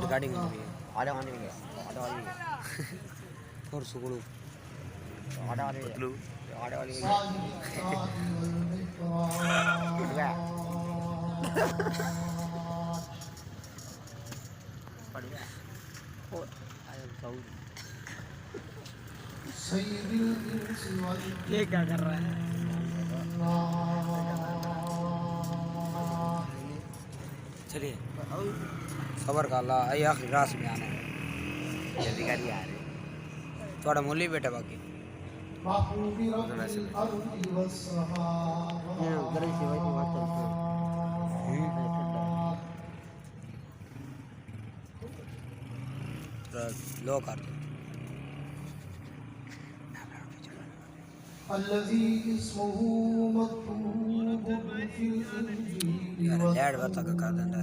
regarding ada mana ni ada wali और सुगुरु ada wali betul ada wali juga बढ़िया और आया साउथ ये क्या कर रहा है चलिए खबर का अल्लाह आई आखिरी रास में आना है जल्दी कर यार थोड़ा मूली बेटा बाकी लो कर दो यार लैड वर्ता का कादंडा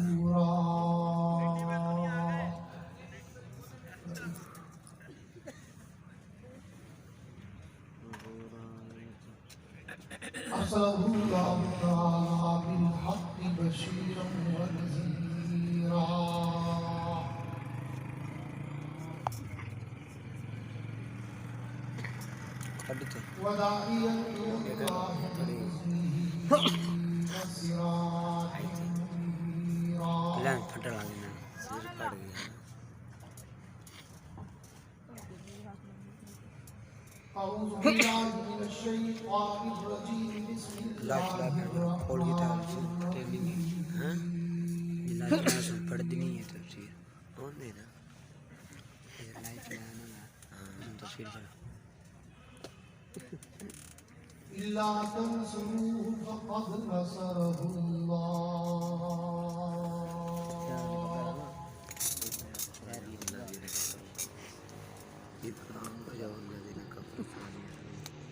लाइन फटा लग गया सिर फट गया लास्ट खोल की था टेलिंग हां लास्ट पढ़ दी नहीं है तफसीर कौन दे ना लाइट लगाना हां तफसीर चला इल्ला तंसुरूहु फक़द नसरहुल्लाह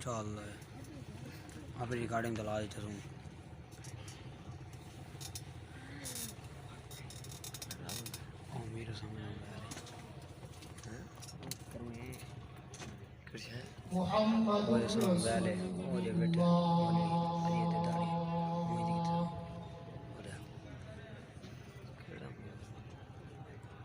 चल अब रिकॉर्डिंग चला देता हूँ मेरा समझ आ रहा है और इसमें वाले और ये बेटे वाले खरीदे दाढ़ी मेरी था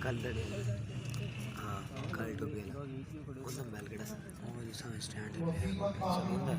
कल हाँ कल तो भी उन्हें बैल गड़ा वो जिसका स्टैंड है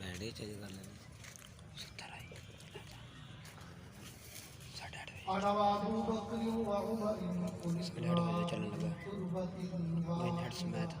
बैठे चले कर लेंगे 70 आई 8:30 अबू बकर व उमर इसके 8 बजे चलने लगा वही नेट से मैं था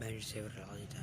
बैठ से रहा था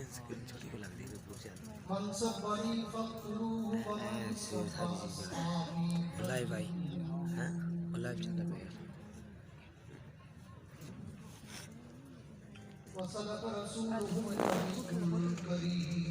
छोटी को लग रही है बहुत ज़्यादा मनसबनी फक्रुहु लाइव भाई हाँ लाइव चल रहा है वसलत रसूलुहु नबीयुल करीम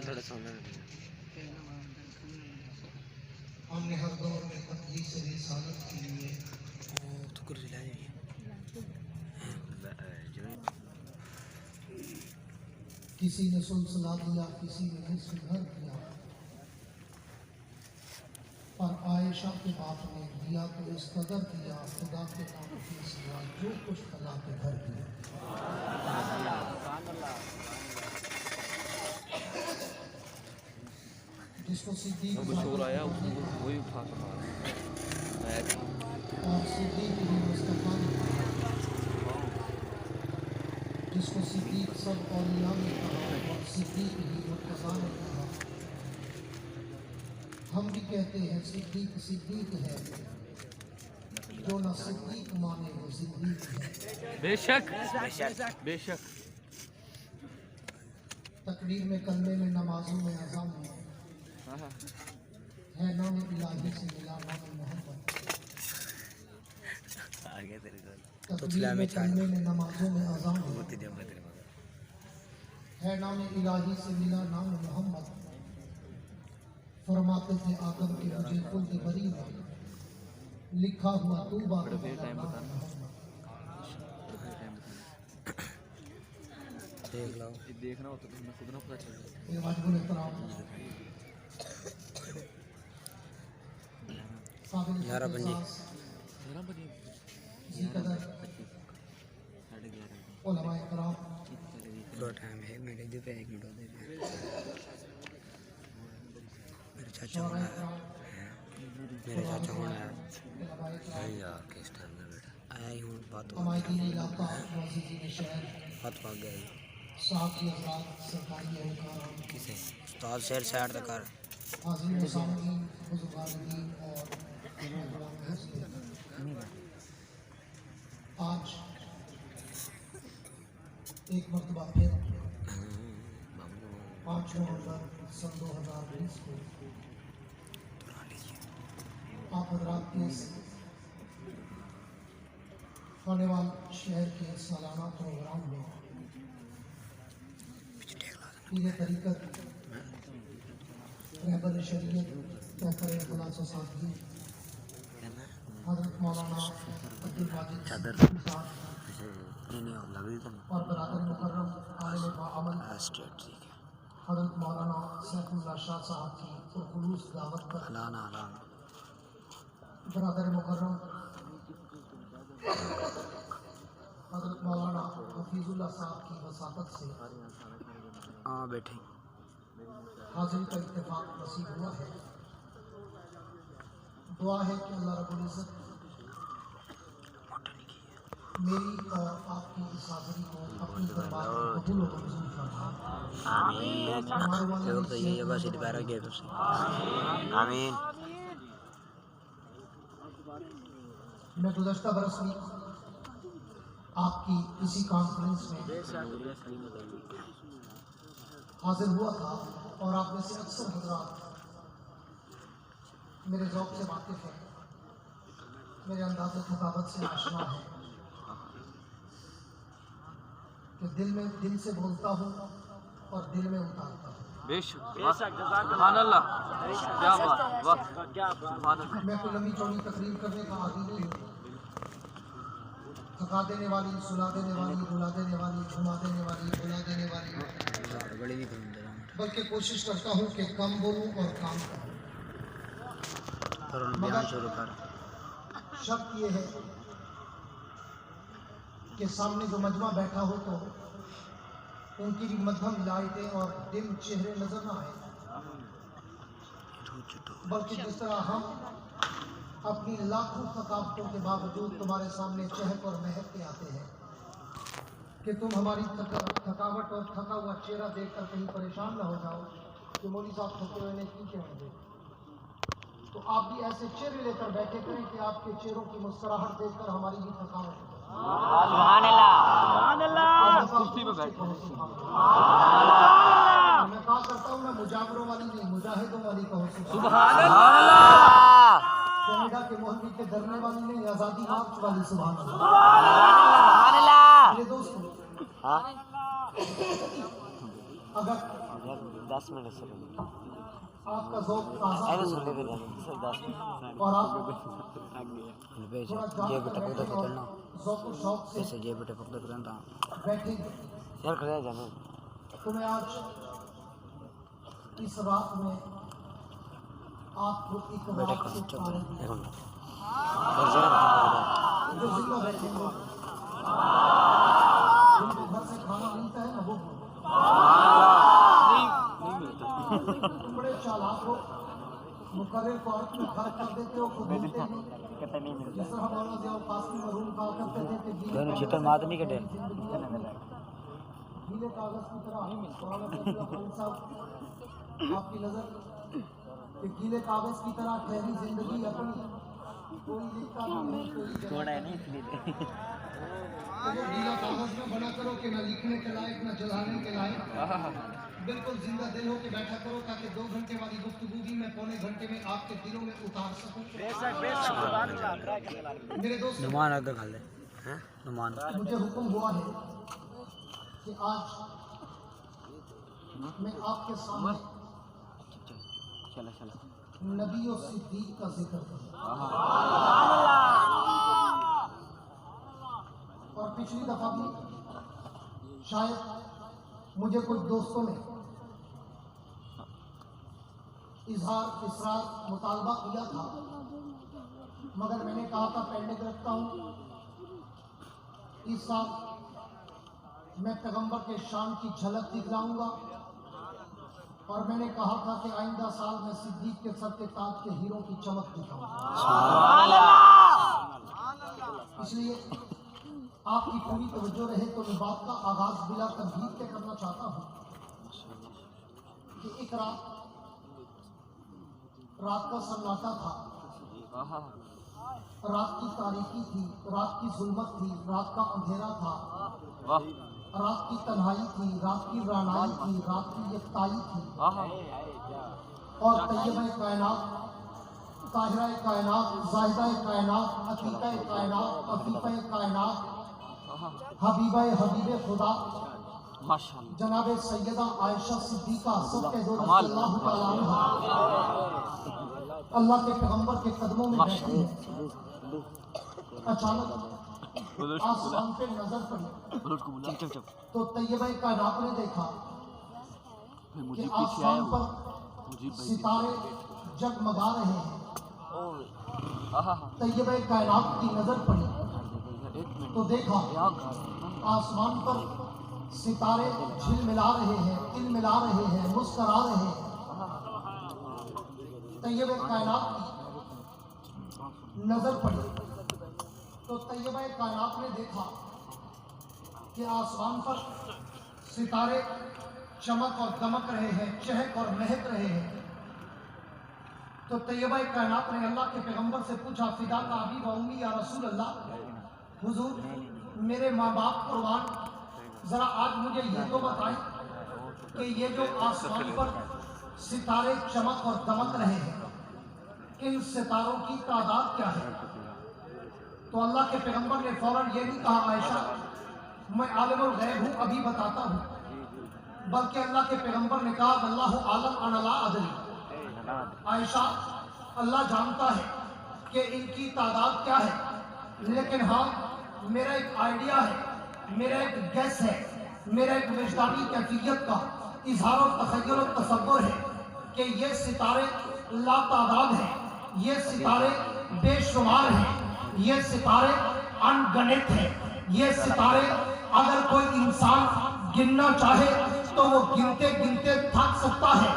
थोड़ा हदीस रिसालत के लिए तो कुर्सी ला जाइए किसी ने सुलसला दिया, किसी ने निस्फ घर दिया, और आयशा के बाप ने दिया तो इस कदर दिया, खुदा के नाम की सिवा जो कुछ अल्लाह के घर दिया। जिसको सिद्दीक वही उठा और सिद्दीक ही मुस्तफा ने कहा, जिसको सिद्दीक सब औलिया ने कहा और सिद्दीक ही मुर्तज़ा ने कहा। हम भी कहते हैं सिद्दीक सिद्दीक है, जो न सिद्दीक माने वो सिद्दीक है। बेशक बेशक तकरीर में, कलमे में, नमाजों में, अज़ान में है नाम इलाही से मिला नाम मोहम्मद। तकरीर में, कलमे में, नमाजों में, अज़ान में है नाम इलाही से मिला नाम मोहम्मद। फरमाते थे आदम के मुझे खुद बरी में लिखा हुआ तूबा देख लो देखना हो तो तुम्हें खुद ना पता चल जाए। ये वाजिबुल एहतराम काबिल 11 बजे जी कदर उलमाए कराम पूरा टाइम है, 1 मिनट इधर पे 1 मिनट उधर पे। मेरे चाचा कौन है? मेरे चाचा कौन है? यार किस टाइम में बेटा आया ही हूँ, बात हो हमारे दीन इलाका मस्जिद शहर बात भाग गया साथी हज़रात सरकारी एहलकार किसे उस्ताद शेर साइड तक कर हाज़िर व सामईन बुज़ुर्गान दीन और आज एक मरतबा फिर 5 नवंबर सन 2020 को आप हज़रात के खानेवाल शहर के सालाना प्रोग्राम में पीर तरीक़त रहबर शरीयत कहकर खलास साथी हज़रत मौलाना अब्दुल वाजिद साहब और बरादर मुकर्रम आलिम बाअमल हज़रत मौलाना सैफुल्लाह शाह साहब की पुरखुलूस दावत पर बरादर मुकर्रम हज़रत मौलाना हफीजुल्लाह साहब की वसातत से बैठे हाज़िरी का इत्तेफाक नसीब हुआ है। दुआ है कि अल्लाह रब्बुल इज़्ज़त मेरी और आपकी इस हाज़िरी को अपनी दरबार में कबूल व मंजूर फरमाए। आमीन। लोग तो यही बस दोबारा गए तुझसे आमीन। मैं गुज़श्ता बरस में आपकी इसी कॉन्फ्रेंस में हाजिर हुआ था और आप में से अक्सर हज़रात मेरे ज़ौक़ से वाकिफ़ हैं, मेरे अंदाज़ खताबत से आशना है कि दिल से बोलता हूँ और दिल में उतारता हूँ। सुभान अल्लाह, क्या बात, वाह, सुभान अल्लाह। मैं कोई लंबी चौड़ी तकरीर करने का आदी नहीं हूँ। थका देने वाली, सुला देने वाली, रुला देने वाली, घुमा देने वाली, बुला देने वाली, बल्कि कोशिश करता हूँ कि कम बोलूँ और काम करूँ। मगर शर्त ये है कि सामने जो मजमा बैठा हो तो उनकी भी मध्यम लाइटें और डिम चेहरे नजर ना आए, बल्कि जिस तरह हम अपनी लाखों थकावटों के बावजूद तुम्हारे सामने चहक और महक के आते हैं कि तुम हमारी थकावट और थका हुआ चेहरा देखकर कहीं परेशान न हो जाओ कि मौलवी साहब थके हुए ने की क्यों दे। तो आप भी ऐसे चेहरे लेकर बैठे करें कि आपके चेहरों की मुस्कुराहट देखकर हमारी भी थकावट हो। सुभान अल्लाह, कुर्सी पे बैठो। मैं कहा करता हूँ, मैं मुजावरों वाली नहीं, मुजाहिदों वाली कहूँ। सुभान अल्लाह, कनाडा के मोहल्ले के डरने वाली नहीं, आज़ादी मार्च वाली। सुभान अल्लाह। मेरे दोस्तों, अगर 10 मिनट से आपका ज़ौक़ ताज़ा ऐसे हो सुन ले फिर और आप बेच थोड़ा ये जानते बेटा रहें पकड़ और करना ज़ौक़ और शौक़ से ऐसे ये बेटा पकड़ करना बैठेंगे। यार कर जाने तो मैं आज इस रात में आपको एक बेटा रात कर से चुप तारीफ एक मिनट और जरा जो जिंदा बैठेंगे जिनको घर से खाना मिलता है ना वो तुम बड़े चालाक हो, मुकर्रर को अर्थ में फर्क कर देते हो, खुद बोलते नहीं। जिस तरह मौलाना ज़िया कासिम मरहूम कहा करते थे कि दोनों चितर मात नहीं कटे गीले कागज की तरह मौलाना फजलुल्लाह खान साहब आपकी नजर कि गीले कागज की तरह ठहरी जिंदगी अपनी, कोई लिखता नहीं कोई थोड़ा है नहीं इसलिए तो वो गीला कागज में बना करो कि ना लिखने के लायक ना जलाने के लायक, बिल्कुल जिंदा दिल हो के बैठा करो ताकि 2 घंटे वाली गुफ्तगू भी मैं पौने घंटे में आपके दिलों में उतार सकूं। मेरे दोस्त नुमान आगे खा ले हैं नुमान मुझे हुक्म हुआ है कि आज मैं आपके सामने चला चला नबी और सिद्दीक का जिक्र करूं। और पिछली दफा भी शायद मुझे कुछ दोस्तों ने इजहार इसरार मुतालबा किया था, मगर मैंने कहा था पेंडिंग रखता हूँ। इस साल मैं पैगंबर के शान की झलक दिखलाऊंगा और मैंने कहा था कि आइंदा साल में सिद्दीक के सर के ताज के हीरो की चमक दिखाऊंगा। इसलिए आपकी पूरी तवज्जो रहे तो मैं बात का आगाज बिला तमहीद के करना चाहता हूँ कि एक रात का सन्नाटा था, रात की तारीकी थी, रात की जुल्मत थी, रात का अंधेरा था, रात की तन्हाई थी, रात की रानाई थी, रात की यकताई थी और तैयबा कायनात, ताहिरा कायनात, जाहिदा कायनात, अतीका कायनात, अफीफा कायनात, हबीबा हबीबे खुदा माशाल्लाह जनाब सैयदा आयशा सिद्दीका रज़ियल्लाहु ताला अन्हा अल्लाह के पैगंबर के कदमों में बैठी है। अचानक आसमान पे नजर पड़ी तो तैयबा कायनात ने देखा कि आसमान पर सितारे जगमगा रहे हैं। तैयबा कायनात की नजर पड़ी तो देखा आसमान पर सितारे झिलमिला रहे हैं, तिलमिला रहे हैं, मुस्करा रहे हैं। तैयबा कायनात की नजर पड़ी तो तैयबा कायनात ने देखा कि आसमान पर सितारे चमक और दमक रहे हैं, चहक और महक रहे हैं। तो तैयबा कायनात ने अल्लाह के पैगंबर से पूछा, फिदा का अबी व उम्मी या रसूल अल्लाह, हुजूर मेरे माँ बाप कुर्बान, जरा आज मुझे ये तो बताएं कि ये जो आसमान पर सितारे चमक और दमक रहे हैं, इन सितारों की तादाद क्या है? तो अल्लाह के पैगंबर ने फौरन ये नहीं कहा आयशा मैं आलिमुल गैब हूँ अभी बताता हूँ, बल्कि अल्लाह के पैगंबर ने कहा अल्लाहु आलम अना ला अदरी, आयशा अल्लाह जानता है कि इनकी तादाद क्या है, लेकिन हाँ मेरा एक आइडिया है, मेरा एक गैस है, मेरा एक विजदानी कैफियत का इजहार और तखय्युल और तसव्वुर है कि ये सितारे लातादाद हैं, ये सितारे बेशुमार हैं, ये सितारे अनगणित हैं, ये सितारे अगर कोई इंसान गिनना चाहे तो वो गिनते गिनते थक सकता है,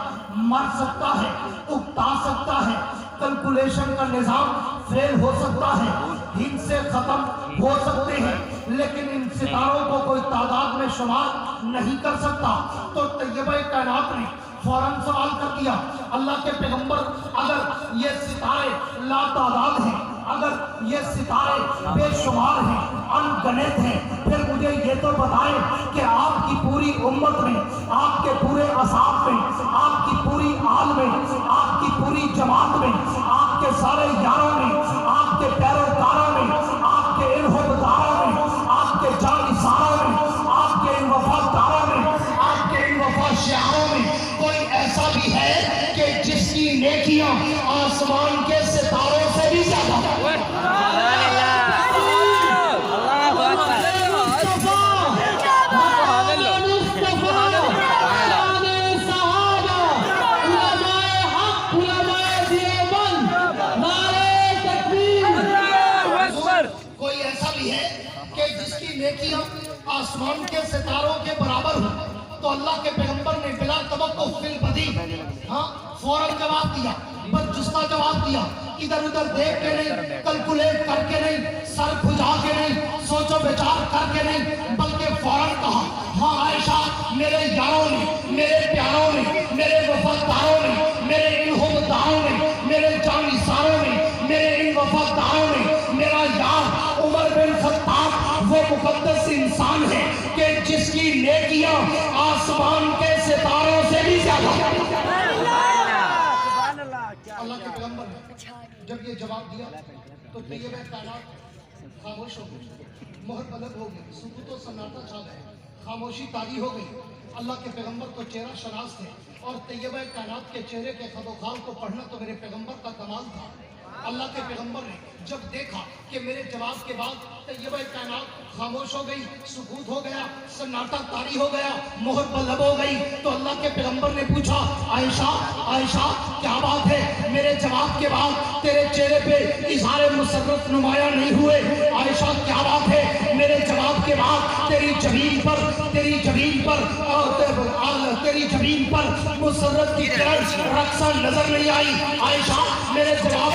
मर सकता है, उकता सकता है, कैलकुलेशन का निजाम फेल हो सकता है, हिंद से खत्म हो सकते हैं, लेकिन इन सितारों को कोई तादाद में शुमार नहीं कर सकता। तो तैयबा कायनात ने फौरन सवाल कर दिया, अल्लाह के पैगंबर अगर ये सितारे लातादाद हैं, अगर ये सितारे बेशुमार हैं, अनगणित हैं, फिर मुझे ये तो बताएं कि आपकी पूरी उम्मत में, आपके पूरे असाब में, आपकी पूरी आल में, आपकी पूरी जमात में, आपके सारे यारों में, आपके पैरोकारों में, आपके इन हुक्मदारों में, आपके जानिसारों में, आपके इन वफादारों में, आपके इन वफाशियारों में कोई ऐसा भी है कि जिस आती है कि जिसकी नेकियां आसमान के सितारों के बराबर हो, तो अल्लाह के पैगंबर ने बिला तवक्कुफ फिल बदी, हाँ फौरन जवाब दिया, बदजुस्ता जवाब दिया, इधर उधर देख के नहीं, कैलकुलेट करके नहीं, सर खुजा के नहीं, सोचो विचार करके नहीं, बल्कि फौरन कहा, हाँ आयशा, मेरे यारों ने, मेरे प्यारों ने, मेरे वफादारों ने, मेरे इन हुक्मदारों ने, मेरे जानिसारों ने, मेरे इन वफादारों ने, मेरा यार उमर बिन खत्ताब वो मुकद्दस इंसान है कि जिसकी नेकियां आसमान के सितारों से भी ज्यादा। अल्लाह के पैगंबर ने जब ये जवाब दिया तो तैयब कायनात खामोश हो गई, मोहर बलद हो गई, सुकूत सन्नाटा छा गया, खामोशी तारी हो गई। अल्लाह के पैगंबर तो चेहरा शनास थे और तैयब कायनात के चेहरे के खदोखाल को पढ़ना तो मेरे पैगंबर का कमाल था। अल्लाह के पैगंबर ने जब देखा कि मेरे जवाब के बाद तैयब कायनात खामोश हो गई, सुकूत हो गया, सन्नाटा तारी हो गया, मोहर बलब हो गई, तो अल्लाह के पैगंबर ने पूछा, आयशा आयशा क्या बात है, मेरे जवाब के बाद तेरे चेहरे पे इज़हार मुसर्रत नुमाया नहीं हुए? आयशा क्या बात है, मेरे जवाब के बाद तेरी जमीन पर मुसर्रत की रक्षा नजर नहीं आई? आयशा मेरे जवाब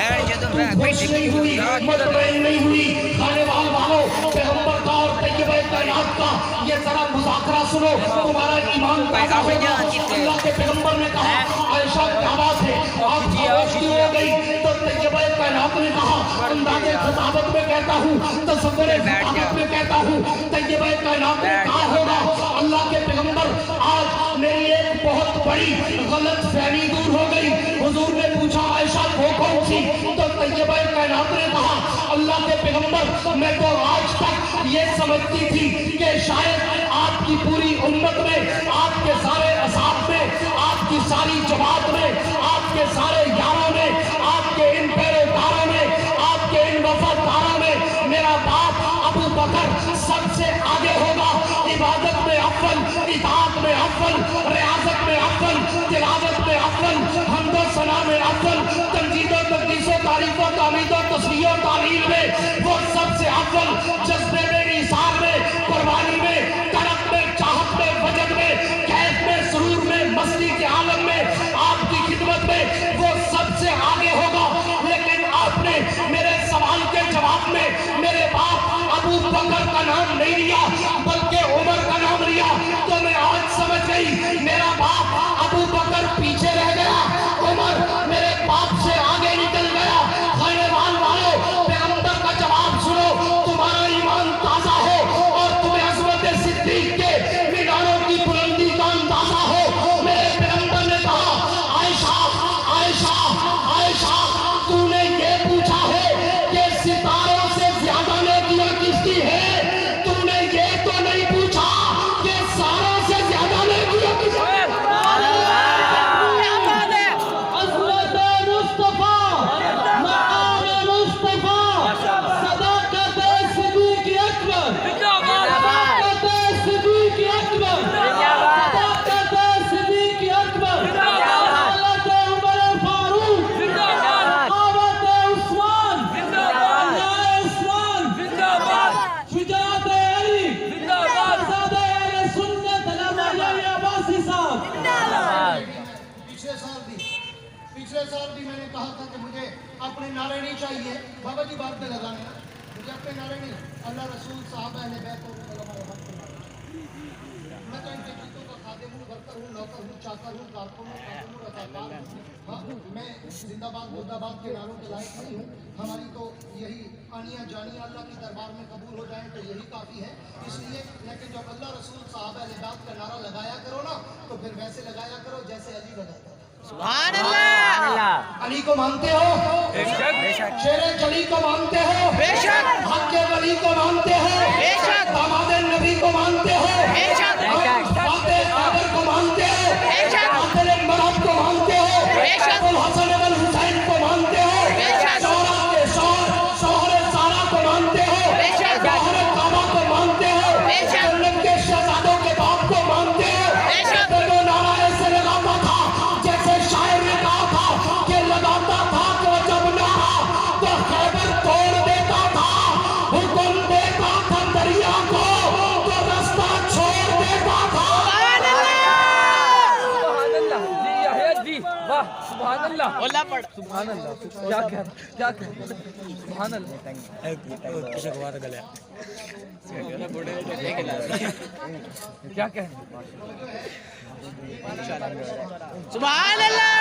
खुश नहीं हुई, मुतमईन नहीं हुई? खाने वालों पैगंबर का और तैयब कायनात का ये जरा मुज़ाकरा सुनो, तुम्हारा ईमान ताज़ा होगा। अल्लाह के पैगंबर ने कहा, आयशा क्या बात है, आप खामोश क्यों हो गई? तो तैयब कायनात ने कहा, अंदाज़े खिताबत में कहता हूँ, तसव्वुरे खिताबत में कहता हूँ, तैयब कायनात ने कहा होगा, अल्लाह के पैगंबर आज मेरी एक बहुत बड़ी गलत फहमी दूर हो गई। हुजूर ने पूछा, आयशा वो कौन सी? तो तैयब कायनात ने कहा, अल्लाह के पैगंबर मैं तो आज तक ये समझती थी कि शायद आपकी पूरी उम्मत में, आपके सारे असहाब में, आपकी सारी जमात में, आपके सारे यारों में, आपके इन पैरोकारों में, आपके इन वफादारों में मेरा बाप अबू बकर सबसे आगे होगा। इबादत में अव्वल, इताअत में अव्वल, रियाजत में अव्वल, तिलावत में अव्वल, हम्दो सना में अव्वल, तंजीद और तकदीस और तारीफ और तामीद और तस्बीह और तालील में वो सबसे अव्वल, जज्बे में, इसार में, कुर्बानी में, तरफ में, चाहत में, वजद में, कैफ में, सुरूर में, मस्ती के आलम में, आपकी खिदमत में वो सबसे आगे होगा। लेकिन आपने मेरे सवाल के जवाब में मेरे बाप अबू बकर का नाम नहीं लिया, बल्कि उमर का नाम लिया। तो मैं आज समझ गई, मेरा बाप अबू बकर पीछे रह गया, उमर मेरे बाप से आगे निकल गया। खाने वालों पैगंबर का जवाब सुनो, तुम्हारा ईमान ताजा हो और तुम्हें अज़मत सिद्दीक के मीनारों की बुलंदी का अंदाजा हो। मेरे पैगंबर ने कहा, आयशा आयशा आयशा तूने ये पूछा है कि सितारों से ज्यादा नेकियां किसकी है? तुमने ये तो नहीं पूछा कि सारों से ज्यादा नेकियां किसकी है? अज़मत मुस्तफा, मकाम मुस्तफा, सदाकत सिद्दीक अकबर, सदाकत सिद्दीक अकबर, सदाकत सिद्दीक अकबर, हालत उमर फारूक, आवत उस्मान, अन्याय उस्मान, शुजाअत अली, ज़ादे अहले सुन्नत अल-अली अब्बासी साहब। पिछले साल भी मैंने कहा था कि मुझे अपने नारे नहीं चाहिए, बाबा जी बात में लगाने, मुझे अपने नारे नहीं, अल्लाह रसूल साहब अहले बैत और उलमाए हक के नारे। मैं तो इनके जूतों का खादिम हूँ, वर्कर हूँ, नौकर हूँ, चाकर हूँ, कारकुन हूँ, कादिम हूँ, रज़ाकार हूँ। हाँ, मैं जिंदाबाद मुर्दाबाद के नारों के लायक नहीं हूँ। हमारी तो यही आनिया जानिया अल्लाह के दरबार में कबूल हो जाए तो यही काफ़ी है। इसलिए लेकिन जब अल्लाह रसूल साहब अहले बैत का नारा लगाया करो ना, तो फिर वैसे लगाया करो जैसे अली लगाता है। सुभान अल्लाह। अली को मानते हो? बेशक। शेरे जली को मानते हो? बेशक। हक के वली को मानते हो? बेशक। दामाद नबी को मानते हो? बेशक। फाते कादर को मानते हो? बेशक। कातिल मरहब को मानते हो? बेशक। अबुल हसन अल हुसैन को मानते हो? बेशक। शौहरा के शौहर सारा को मानते हो? बेशक। शौहर काबा को मानते हो? बेशक। जन्नत के शहजादों के बाप को मानते हो? बेशक। तो नारा ऐसे लगाता था जैसे शायर ने कहा था कि लगाता था तो जब नारा तो खैबर तोड़ देता था, हुक्म देता ओला पड़ सुभान अल्लाह क्या कह सुभान अल्लाह किसी को बात गले क्या कह सुभान अल्लाह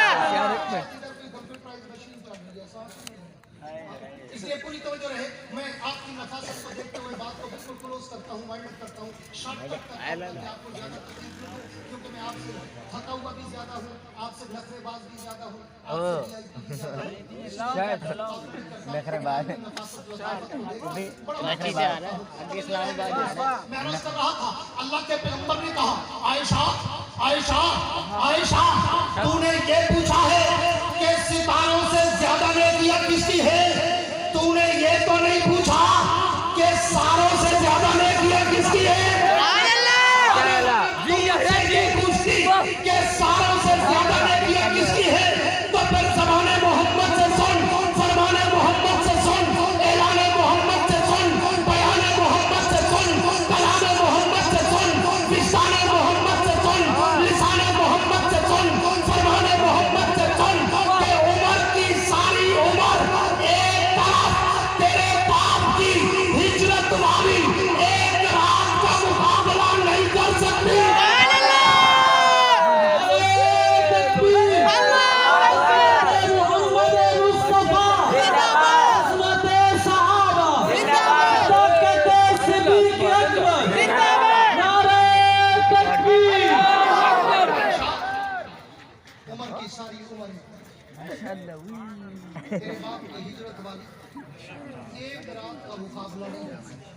इसलिए पूरी तवज्जो रहे। मैं आपकी नफासत को देखते हुए बात को बिल्कुल क्लोज करता हूँ, वाइंड अप करता हूँ, शॉर्टकट करता हूँ कि आपको ज्यादा तकलीफ न हो, क्योंकि मैं आपसे थका हुआ भी ज्यादा हूँ, आपसे नखरेबाज भी ज्यादा हूँ, नखरेबाज मैं अर्ज कर रहा था, अल्लाह के पैगंबर ने कहा, आयशा आयशा आयशा, तूने ये पूछा है कि सितारों से ज्यादा नेकियां किसकी है? तूने ये तो नहीं पूछा कि सारों से ज्यादा नेकियां किसकी है? ये पूछती कि सारों से ज्यादा नेकियां किसकी है, तो फिर ज़माने मोहम्मद से सुन, फरमाने मोहम्मद से सुन, ऐलाने मोहम्मद से सुन, बयाने मोहम्मद से सुन, कलामे मोहम्मद से सुन, विसाने मोहम्मद से सुन, लिसाने मोहम्मद से सुन, फरमाने मोहम्मद से सुन कि उमर की सारी उमर एक तरफ तेरे बाप की हिजरत वाली एक रात का मुकाबला नहीं कर सकती। उमर की सारी उम्र तेरे बाप की हिजरत वाली एक रात का मुकाबला नहीं कर सकती।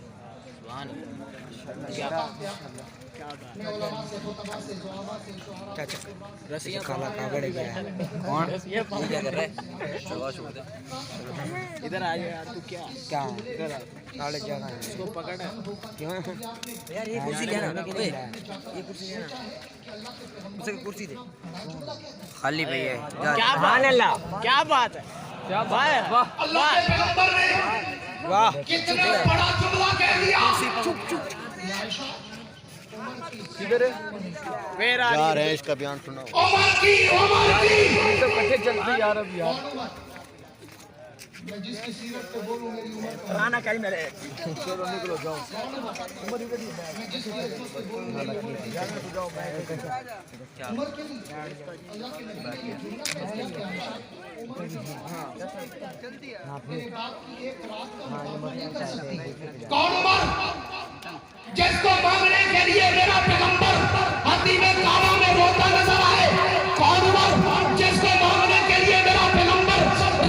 मैं उलमा से, खुतबा से, दुआबा से, शुअरा से, रसिया काला कागड़ गया है कौन ये क्या कर रहा है? चलो छोड़ दे इधर आ जा यार, तू क्या क्या इधर काले जगह है इसको पकड़ क्यों यार? ये कुर्सी क्या ना ओए ये कुर्सी क्या ना उसे कुर्सी दे खाली भैया क्या सुभान अल्लाह, क्या बात है, क्या बात है, वाह अल्लाह के पैगंबर ने वाह कितना बड़ा जुमला कह दिया। चुप चुप किधर है मेरा जा रहे हैं, इसका बयान सुनो। उमर की तो कट्ठे चलते यार अब यार मैं जिसकी सीरत पे बोलूं मेरी उम्र का खाना कहीं मेरे चलो निकलो जाओ मैं जिसकी अजीज पे बोलूं मेरी उम्र के लिए अल्लाह के नबी ने ये जुमला कह दिया कि आयशा उमर की मेरे बाप की एक रात का मुकाबला नहीं कर सकती। कौन उमर? जिसको मांगने के लिए मेरा पैगंबर हदी में काबा में रोता नजर आए। कौन उमर? जिसको मांगने के लिए मेरा पैगंबर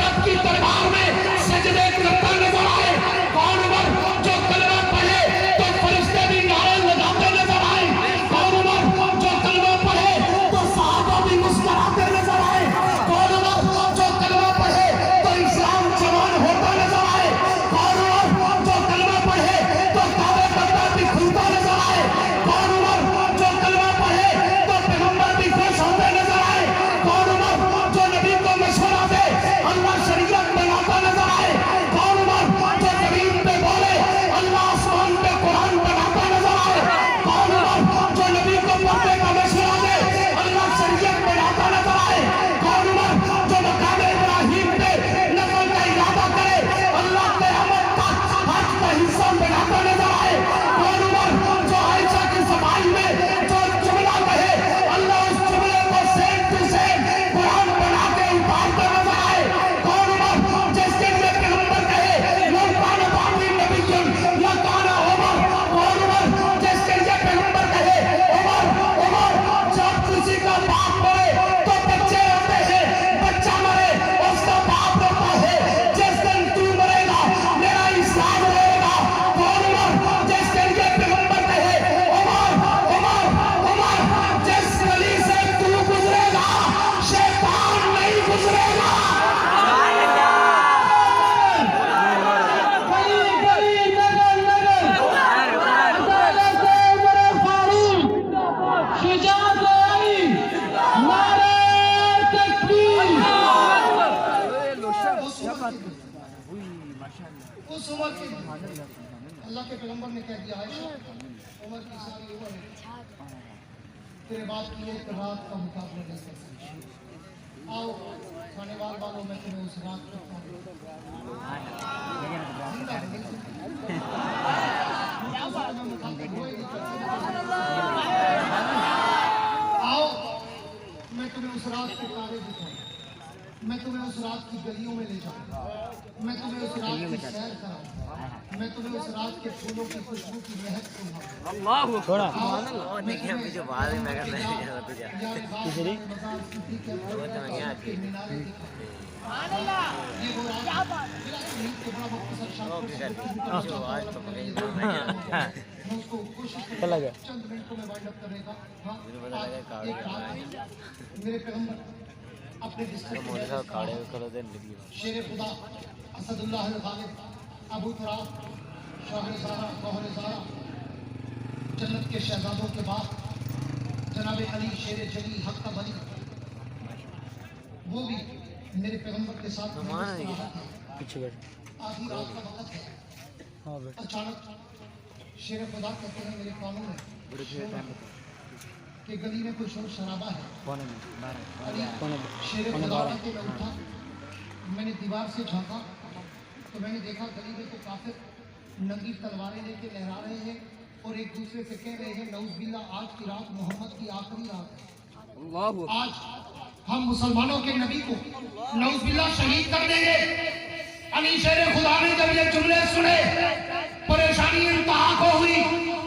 रब की दरबार में सजदे करता नजर आए। कौन उमर? जो कलमा पढ़े तो फरिश्ते भी नारे लगाते नजर आए। कौन उमर? जो कलमा पढ़े तो सहाबा भी मुस्कुराते नजर आए। कौन उमर? जो कलमा पढ़े तो इस्लाम जवान होता नजर आए। कौन उमर? जो कलमा पढ़े तो काबे बंदा भी खुलता नजर आए। कौन उमर? जो कलमा पढ़े तो पैगंबर भी खुश होते नजर आए। कौन उमर? जो नबी को मशवरा दे अल्लाह शरीयत बनाता नजर आए। कौन उमर? जो जमीन पे बोले अल्लाह आसमान पे कुरान बनाता नजर आए। कौन उमर? जो नबी को पर्दे का मशवरा दे अल्लाह शरीयत बनाता नजर आए। कौन उमर? जो मकाम इब्राहिम पे नफल का इरादा करे अल्लाह क़यामत तक हज का हिस्सा बनाता नजर आए। कौन उमर? जो आयशा की सफाई में जो जुमला कहे अल्लाह उस जुमले को सेम टू सेम कुरान बना के उतारता नजर आए। कौन उमर? जिसके लिए पैगंबर कहे लो काना बाकी नबिय्युन ला काना उमर। कौन उमर? जिसके लिए पैगंबर कहे उमर उमर। जब किसी का बाप मरे तो बच्चे रोते हैं, बच्चा मरे उसका बाप रोता है। जिस दिन तू मरेगा मेरा इस्लाम रहेगा। कौन उमर? जिसके लिए पैगंबर कहे उमर उमर उमर। जिस गली से तू गुजरेगा शैतान नहीं गुजरेगा। गली गली नगर नगर अदालत उमर फारूक शुजाअत आई नारे तकबीर। उस उमर की अल्लाह के पैगंबर ने कह दिया आयशा उमर की सारी उम्र तेरे बाप की एक रात का मुकाबला नहीं कर सकती। आओ खाने वालों में तुम्हें उस रात को आओ, मैं तुम्हें उस रात के तारे दिखाऊं, मैं तुम्हें उस रात की गलियों में ले जाऊंगा, मैं तुम्हें उस रात की सैर कराऊंगा, मैं तुम्हें उस रात के फूलों की खुशबू की महक दूंगा। अल्लाह थोड़ा देखिए अभी जो बाद में मैं करना है चला गया चंद मिनटों में वाइंड अप करने का। मेरे पैगंबर अपने डिस्ट्रिक्ट शेर खुदा असदुल्लाह अल गालिब अबू तुराब शाहज़ारा गौहर-ए-ज़ारा जन्नत के शहजादों के बाद जनाब अली शेर जली हक का वली, वो भी मेरे पैगंबर के साथ पीछे बैठ आधी रात का वक्त है। अचानक शेर खुदा कहते हैं मेरे कानों में कि गली में कोई शोर शराबा है। शेर खुदा कहते मैं उठा, मैंने दीवार से झांका तो मैंने देखा गली में तो काफिर नंगी तलवारें लेके लहरा रहे हैं और एक दूसरे से कह रहे हैं नऊज़ बिल्लाह आज की रात मोहम्मद की आखिरी रात है, आज हम मुसलमानों के नबी को नऊज़ बिल्लाह शहीद कर देंगे। अली शेर खुदा ने जब ये जुमले सुने परेशानी इंतहा को हुई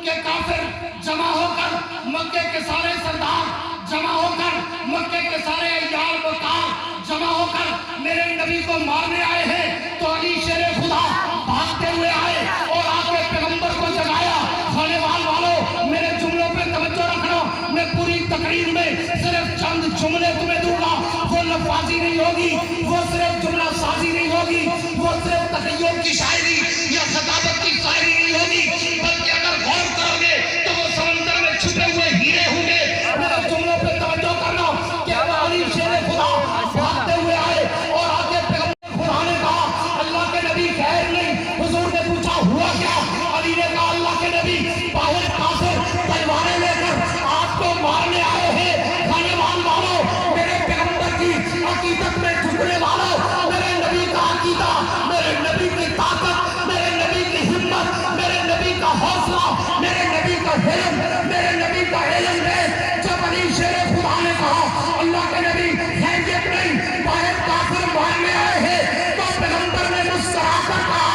कि काफिर जमा होकर मक्के के सारे सरदार जमा होकर मक्के के सारे अय्यार वकार जमा होकर मेरे नबी को मारने आए हैं। तो अली शेर खुदा भागते हुए आए और आके पैगंबर को जगाया। खाने वालों मेरे जुमलों पे तवज्जो रखना, मैं पूरी तकरीर में सिर्फ चंद जुमले तुम्हें दूंगा। वो लफाजी नहीं होगी, वो सिर्फ जुमला साजी नहीं होगी, वो सिर्फ तखय्युल की शायरी या खताबत की शायरी नहीं होगी, बल्कि अगर गौर करोगे तो वो समंदर में छुपे हुए हीरे होंगे। मेरे जुमलों पे तवज्जो करना कि अली शेर खुदा भागते हुए आए और आके पैगंबर खुदा ने कहा अल्लाह के नबी खैर नहीं। हुजूर ने पूछा हुआ क्या? अली ने कहा अल्लाह के नबी बाहर काफिर तलवारें लेकर आपको मारने आए हैं। खाने वालों मेरे पैगंबर की अकीदत में झुकने वालों, मेरे नबी का अकीदा, मेरे नबी की ताकत, मेरे नबी की हिम्मत, मेरे नबी का हौसला, मेरे नबी का हिल्म, मेरे नबी का इल्म है। जब अली शेर खुदा ने कहा अल्लाह के नबी हैंगे नहीं बाहर काफिर मारने आए हैं, तो पैगंबर ने मुस्कुराकर कहा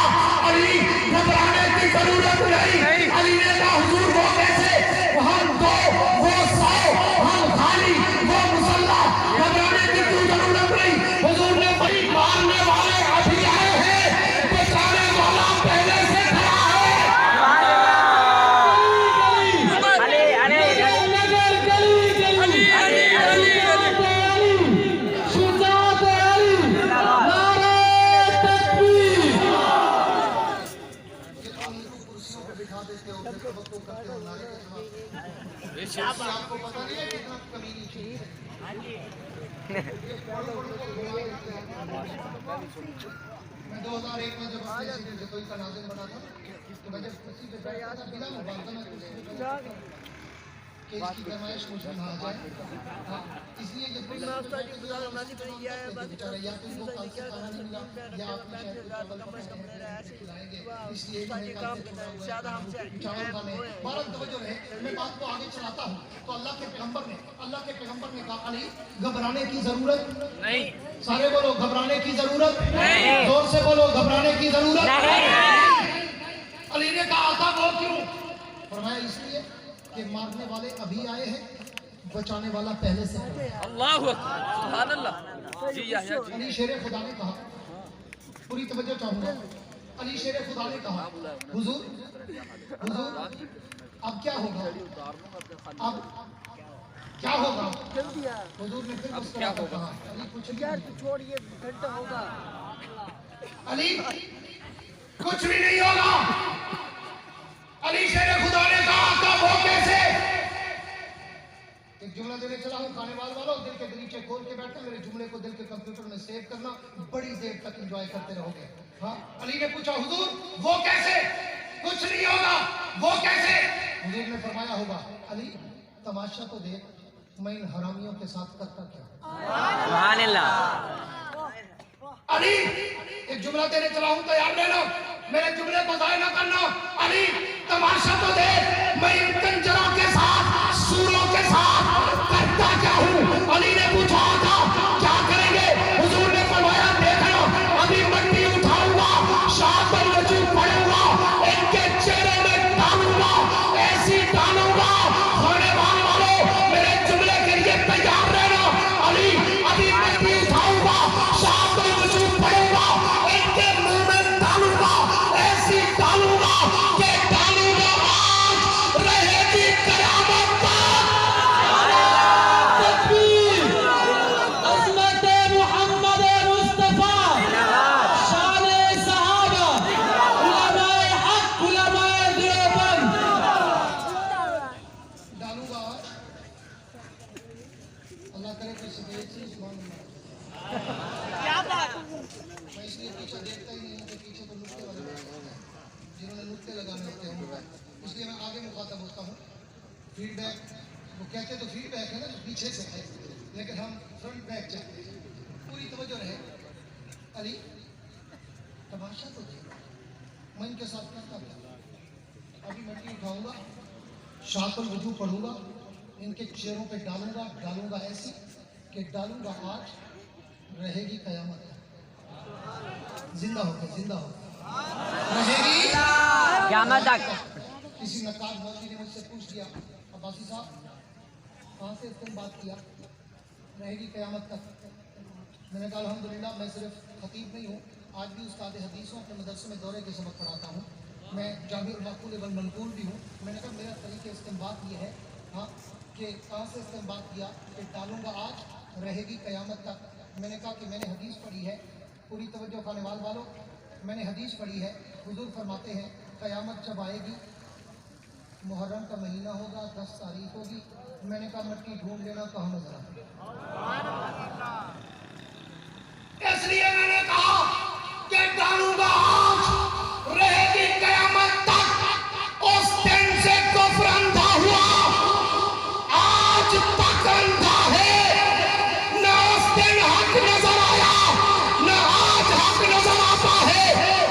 अली घबराने की जरूरत नहीं। अली ने कहा हुजूर वो कैसे? हम दो वो सौ, हम खाली वो मुसल्ला, घबराने की कोई जरूरत नहीं। हुजूर ने बड़ी मारने वाले अभी आए हैं, बचाने वाला पहले से खड़ा है। आपको पता नहीं है कितना कमीनी चीज है। मैं 2001 में जब अपने सीनियर से कोई का नाज़िम बना था तो मैं जब कुर्सी पे बैठा था बिना मुबालगा मैं कुर्सी पे बैठा था कि इसकी फरमाइश मुझे ना आ जाए। इसलिए जब कोई बेचारा या तो इनको कल से खाना नहीं मिला या आपने शायद खिलाएंगे, इसलिए चावल खाने। भारत तवज्जो रहे, मैं बात को आगे चलाता हूँ। तो अल्लाह के पैगंबर ने कहा अली घबराने की जरूरत नहीं। सारे बोलो घबराने की जरूरत नहीं। जोर से बोलो घबराने की जरूरत नहीं। अली ने कहा था वो क्यों? फरमाया इसलिए कि मारने वाले अभी आए हैं, बचाने वाला पहले से। अल्लाह सुभान अल्लाह जी याह्या जी। अली शेर खुदा ने कहा, पूरी तवज्जो चाहूंगा। अली शेर खुदा ने कहा हुजूर अब क्या होगा? अब क्या होगा? हुजूर ने फिर मुस्कुरा कर कहा अली कुछ यार तू छोड़, ये घंटा होगा। अली कुछ भी नहीं होगा। अली शेर खुदा ने कहा कब हो कैसे? एक जुमला देने चला हूँ। खाने वालों दिल के दरीचे खोल के बैठे, मेरे जुमले को दिल के कंप्यूटर में सेव करना, बड़ी देर तक एंजॉय करते रहोगे। हाँ, अली ने पूछा हुजूर वो कैसे? कुछ नहीं होगा। वो कैसे? हुजूर ने फरमाया होगा अली तमाशा तो देख, मैं इन हरामियों के साथ करता क्या। सुभान अल्लाह। अली एक जुमला देने चला हूं, तैयार रहना, मेरे जुमले को जाया ना करना। अली तमाशा तो दे, मैं इन कंजरों के साथ, सूरों के साथ करता क्या हूं। अली ने पूछा था क्या करेंगे, हुजूर ने फरमाया देखना, अभी मट्टी उठाऊंगा, शाह पर वजू पड़ूंगा, इनके चेहरे में डालूंगा, ऐसी डालूंगा, होने वालों मेरे जुमले के लिए तैयार रहना। अली अभी मट्टी उठाऊंगा, शाह पर वजू पड़ूंगा, इनके मुंह में डालूंगा, ऐसी डालूंगा कि डालूंगा आज रहेगी कयामत तक। तकबीर, अज़मत मोहम्मद मुस्तफा, शान-ए सहाबा, उलमाए हक, उलमाए देवबंद। डालूंगा अल्लाह करे तो सफेद से सुभान अल्लाह। क्या बात। मैं इसलिए पीछे देखता ही नहीं हूँ कि पीछे तो नुक्ते वाले लोग होते हैं, जिन्होंने नुक्ते लगाने होते हैं, इसलिए मैं आगे मुखातब होता हूँ। फीडबैक वो कहते तो फीडबैक है ना जो पीछे से है, लेकिन हम फ्रंट बैक चाहते हैं। पूरी तवज्जो रहे। अली तमाशा तो दे, मैं इनके साथ करता था। अभी मट्टी उठाऊंगा, शाह पर वजू पढ़ूंगा, इनके चेहरों पे डालूंगा, डालूंगा ऐसी कि डालूंगा आज रहेगी कयामत तक। जिंदा होकर रहेगी क़यामत तक। किसी नकाब मौलवी ने मुझसे पूछ लिया, अब्बासी साहब कहाँ से तुम बात किया, रहेगी कयामत तक। मैंने कहा अल्हम्दुलिल्लाह मैं सिर्फ खतीब नहीं हूँ, आज भी उस्ताद हदीसों अपने मदरसे में दौरे के सबक पढ़ाता हूँ, मैं जामिउल माक़ूल वल मनक़ूल भी हूँ। मैंने कहा मेरा तरीक़े इस्तेमाल ये है हाँ कि कहाँ से इस्तेमाल किया कि डालूंगा आज रहेगी कयामत तक। मैंने कहा कि मैंने हदीस पढ़ी है, पूरी तवज्जो खानेवाल वालों, मैंने हदीस पढ़ी है, हुजूर फरमाते हैं कयामत जब आएगी, मुहर्रम का महीना होगा, 10 तारीख होगी। मैंने कहा मट्टी ढूंढ लेना कहाँ नजर आ। इसलिए मैंने कहा कि डालूंगा आज रहेगी कयामत तक। उस दिन से कुफ्र अंधा हुआ, आज तक अंधा है। न उस दिन हक नजर आया, न आज हक नजर आता है,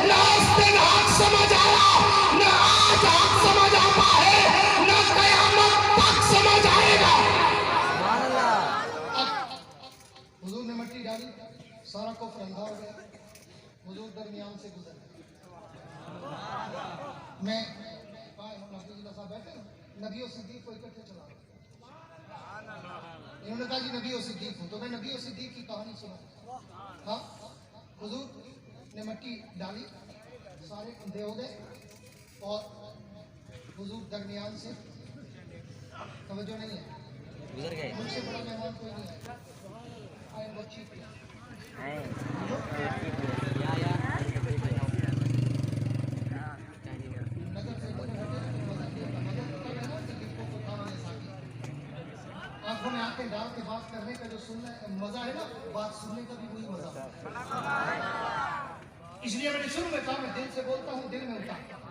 न उस दिन हक समझ आया, न आज हक समझ आता है, न कयामत तक समझ आएगा। हुजूर ने मट्टी डाली, सारा कुफ्र अंधा हो गया, हुजूर दरमियान से गुजर। मैं साहब बैठे नबी और सिद्दीक को इकट्ठे चला, इन्होंने कहा जी नबी और सिद्दीक हूँ, तो मैं नबी और सिद्दीक की कहानी सुना। हाँ, हुजूर ने मट्टी डाली, सारे अंधे हो गए और हुजूर दरमियान से, तवज्जो नहीं है, गुजर गए। मुझसे बड़ा मेहमान कोई नहीं है। आई एम बहुत चीप। आंखों में आंखें डाल के बात करने का जो सुनना मजा है ना, बात सुनने का भी वही मजा है। इसलिए मैंने शुरू में कहा मैं दिल से बोलता हूँ, दिल में उतारता हूँ।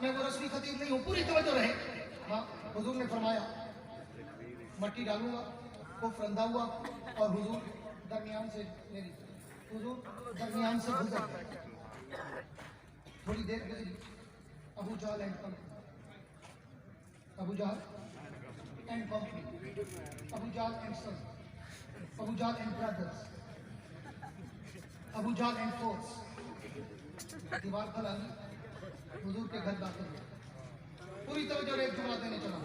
मैं वो रस्मी खतीब नहीं हूँ, पूरी तवज्जो रहे। हाँ, हुजूर ने फरमाया मट्टी डालूंगा, कुफ्र अंधा हुआ और हुजूर दरमियान से मेरी, हुजूर दरमियान से गुजर गए। थोड़ी देर गुजरी, Abu Jahl and company, Abu Jahl and company, Abu Jahl and sons, Abu Jahl and brothers, Abu Jahl and force, दीवार पर आनी, हुजूर के घर दाखिल हुए। पूरी तवज्जो एक जुमला देने चला।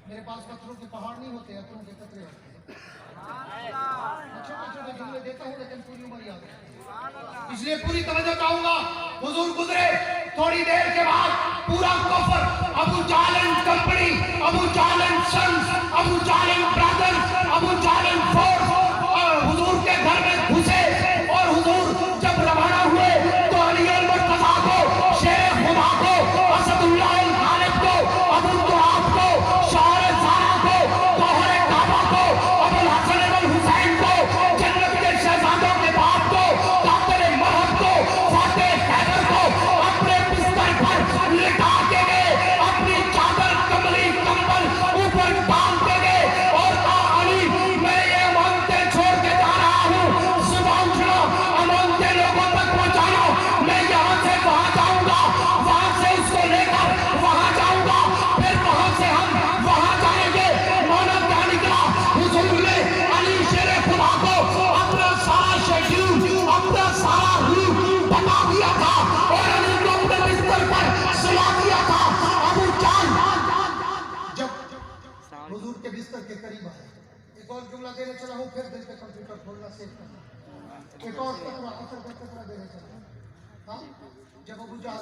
मेरे पास पत्थरों के पहाड़ नहीं होते, अत्रों के कतरे होते हैं। छोटे छोटे जुमले देता हूँ लेकिन पूरी उम्र याद है, इसलिए पूरी तवज्जो चाहूंगा। हुजूर गुजरे, थोड़ी देर के बाद पूरा कुफ्र, Abu Jahl and company, Abu Jahl and sons, Abu Jahl and brothers, Abu Jahl and force हुजूर के घर में घुसे। और हुजूर जब रवाना हुए तो अली अल मुर्तज़ा को, शेख खुदा को, असदुल्लाह अल गालिब को, अबू तुराब को, शाह ज़ारा को, तोहरे काबा को, अबुल हसन अल हुसैन को, जन्नत के शहजादों के बाप को, कातर महब को, फातेह हैदर को अपने बिस्तर पर लिटा के गए, अपनी चादर कमली कंबल ऊपर डाल के गए और कहा अली मैं ये था और अली को अपने बिस्तर पर सुला दिया था। अबू जान जब हुजूर के बिस्तर के करीब आए, एक और जुमला देने चला हूँ, फिर दिल पे कंप्यूटर खोलना सेव करना, एक और कतरा देने चला हूँ। हाँ, जब अबू जान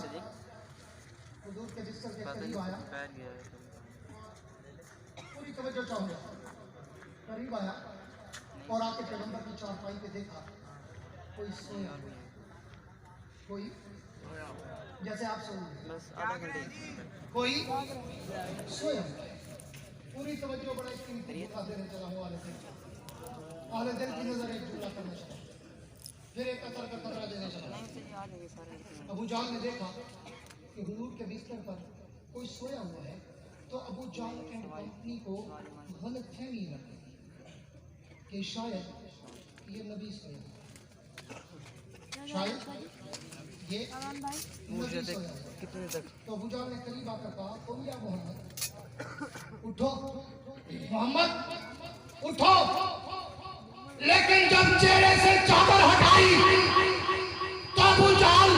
हुजूर के बिस्तर के करीब आया, पूरी तवज्जो चाहूंगा, करीब आया और आके पैगंबर की चारपाई पे देखा कोई सोया, कोई जैसे आप सोए, कोई सोया। पूरी तवज्जो बड़ा कीमती मौका देने चला हूँ। आले दिल की नजर एक जुमला करना चाहिए, फिर एक कतर का कतरा देना चाहिए। अबू जान ने देखा कि हुजूर के बिस्तर पर कोई सोया हुआ है, तो अबू जान एंड कंपनी को गलतफहमी लगी कि शायद ये नबी सोया, शायद ये नबी सोया। तो अबू जान ने करीब आकर कहा, तुम या मोहम्मद उठो, मोहम्मद उठो। लेकिन जब चेहरे से चादर हटाई तो अबू जान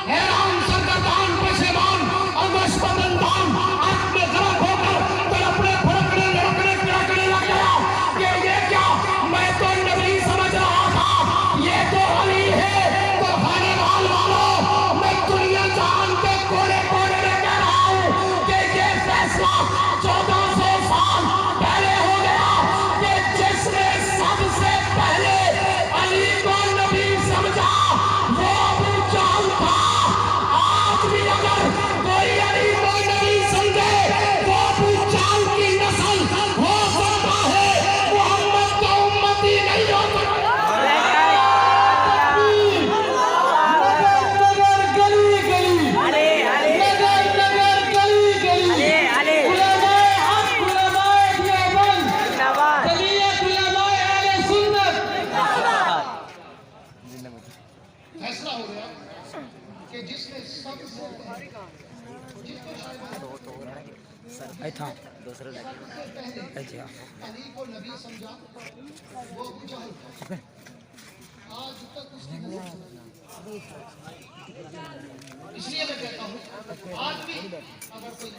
हैरान, सरगर्दान, पशेमान और मशबदंदान आंख में गरक होकर तड़पने फड़कने लड़कने लग गया कि ये क्या, मैं तो नबी समझ रहा था, ये तो अली है। तो खाने वालों, मैं दुनिया जहान के कोने कोने में कह रहा हूँ कि ये फैसला 1400 साल पहले हो गया कि जिसने सबसे पहले अली को नबी समझा वो अबू जान था। आज भी अगर कोई अली को नबी समझे तो अबू जान की नस्ल हो सकता है, मोहम्मद का उम्मती नहीं हो सकता। फैसला हो गया कि जिसने सबसे आई था दूसरा अच्छा अली को नबी समझा वो अबू जहल था। आज तक उसकी इसलिए मैं कहता हूँ आज भी अगर कोई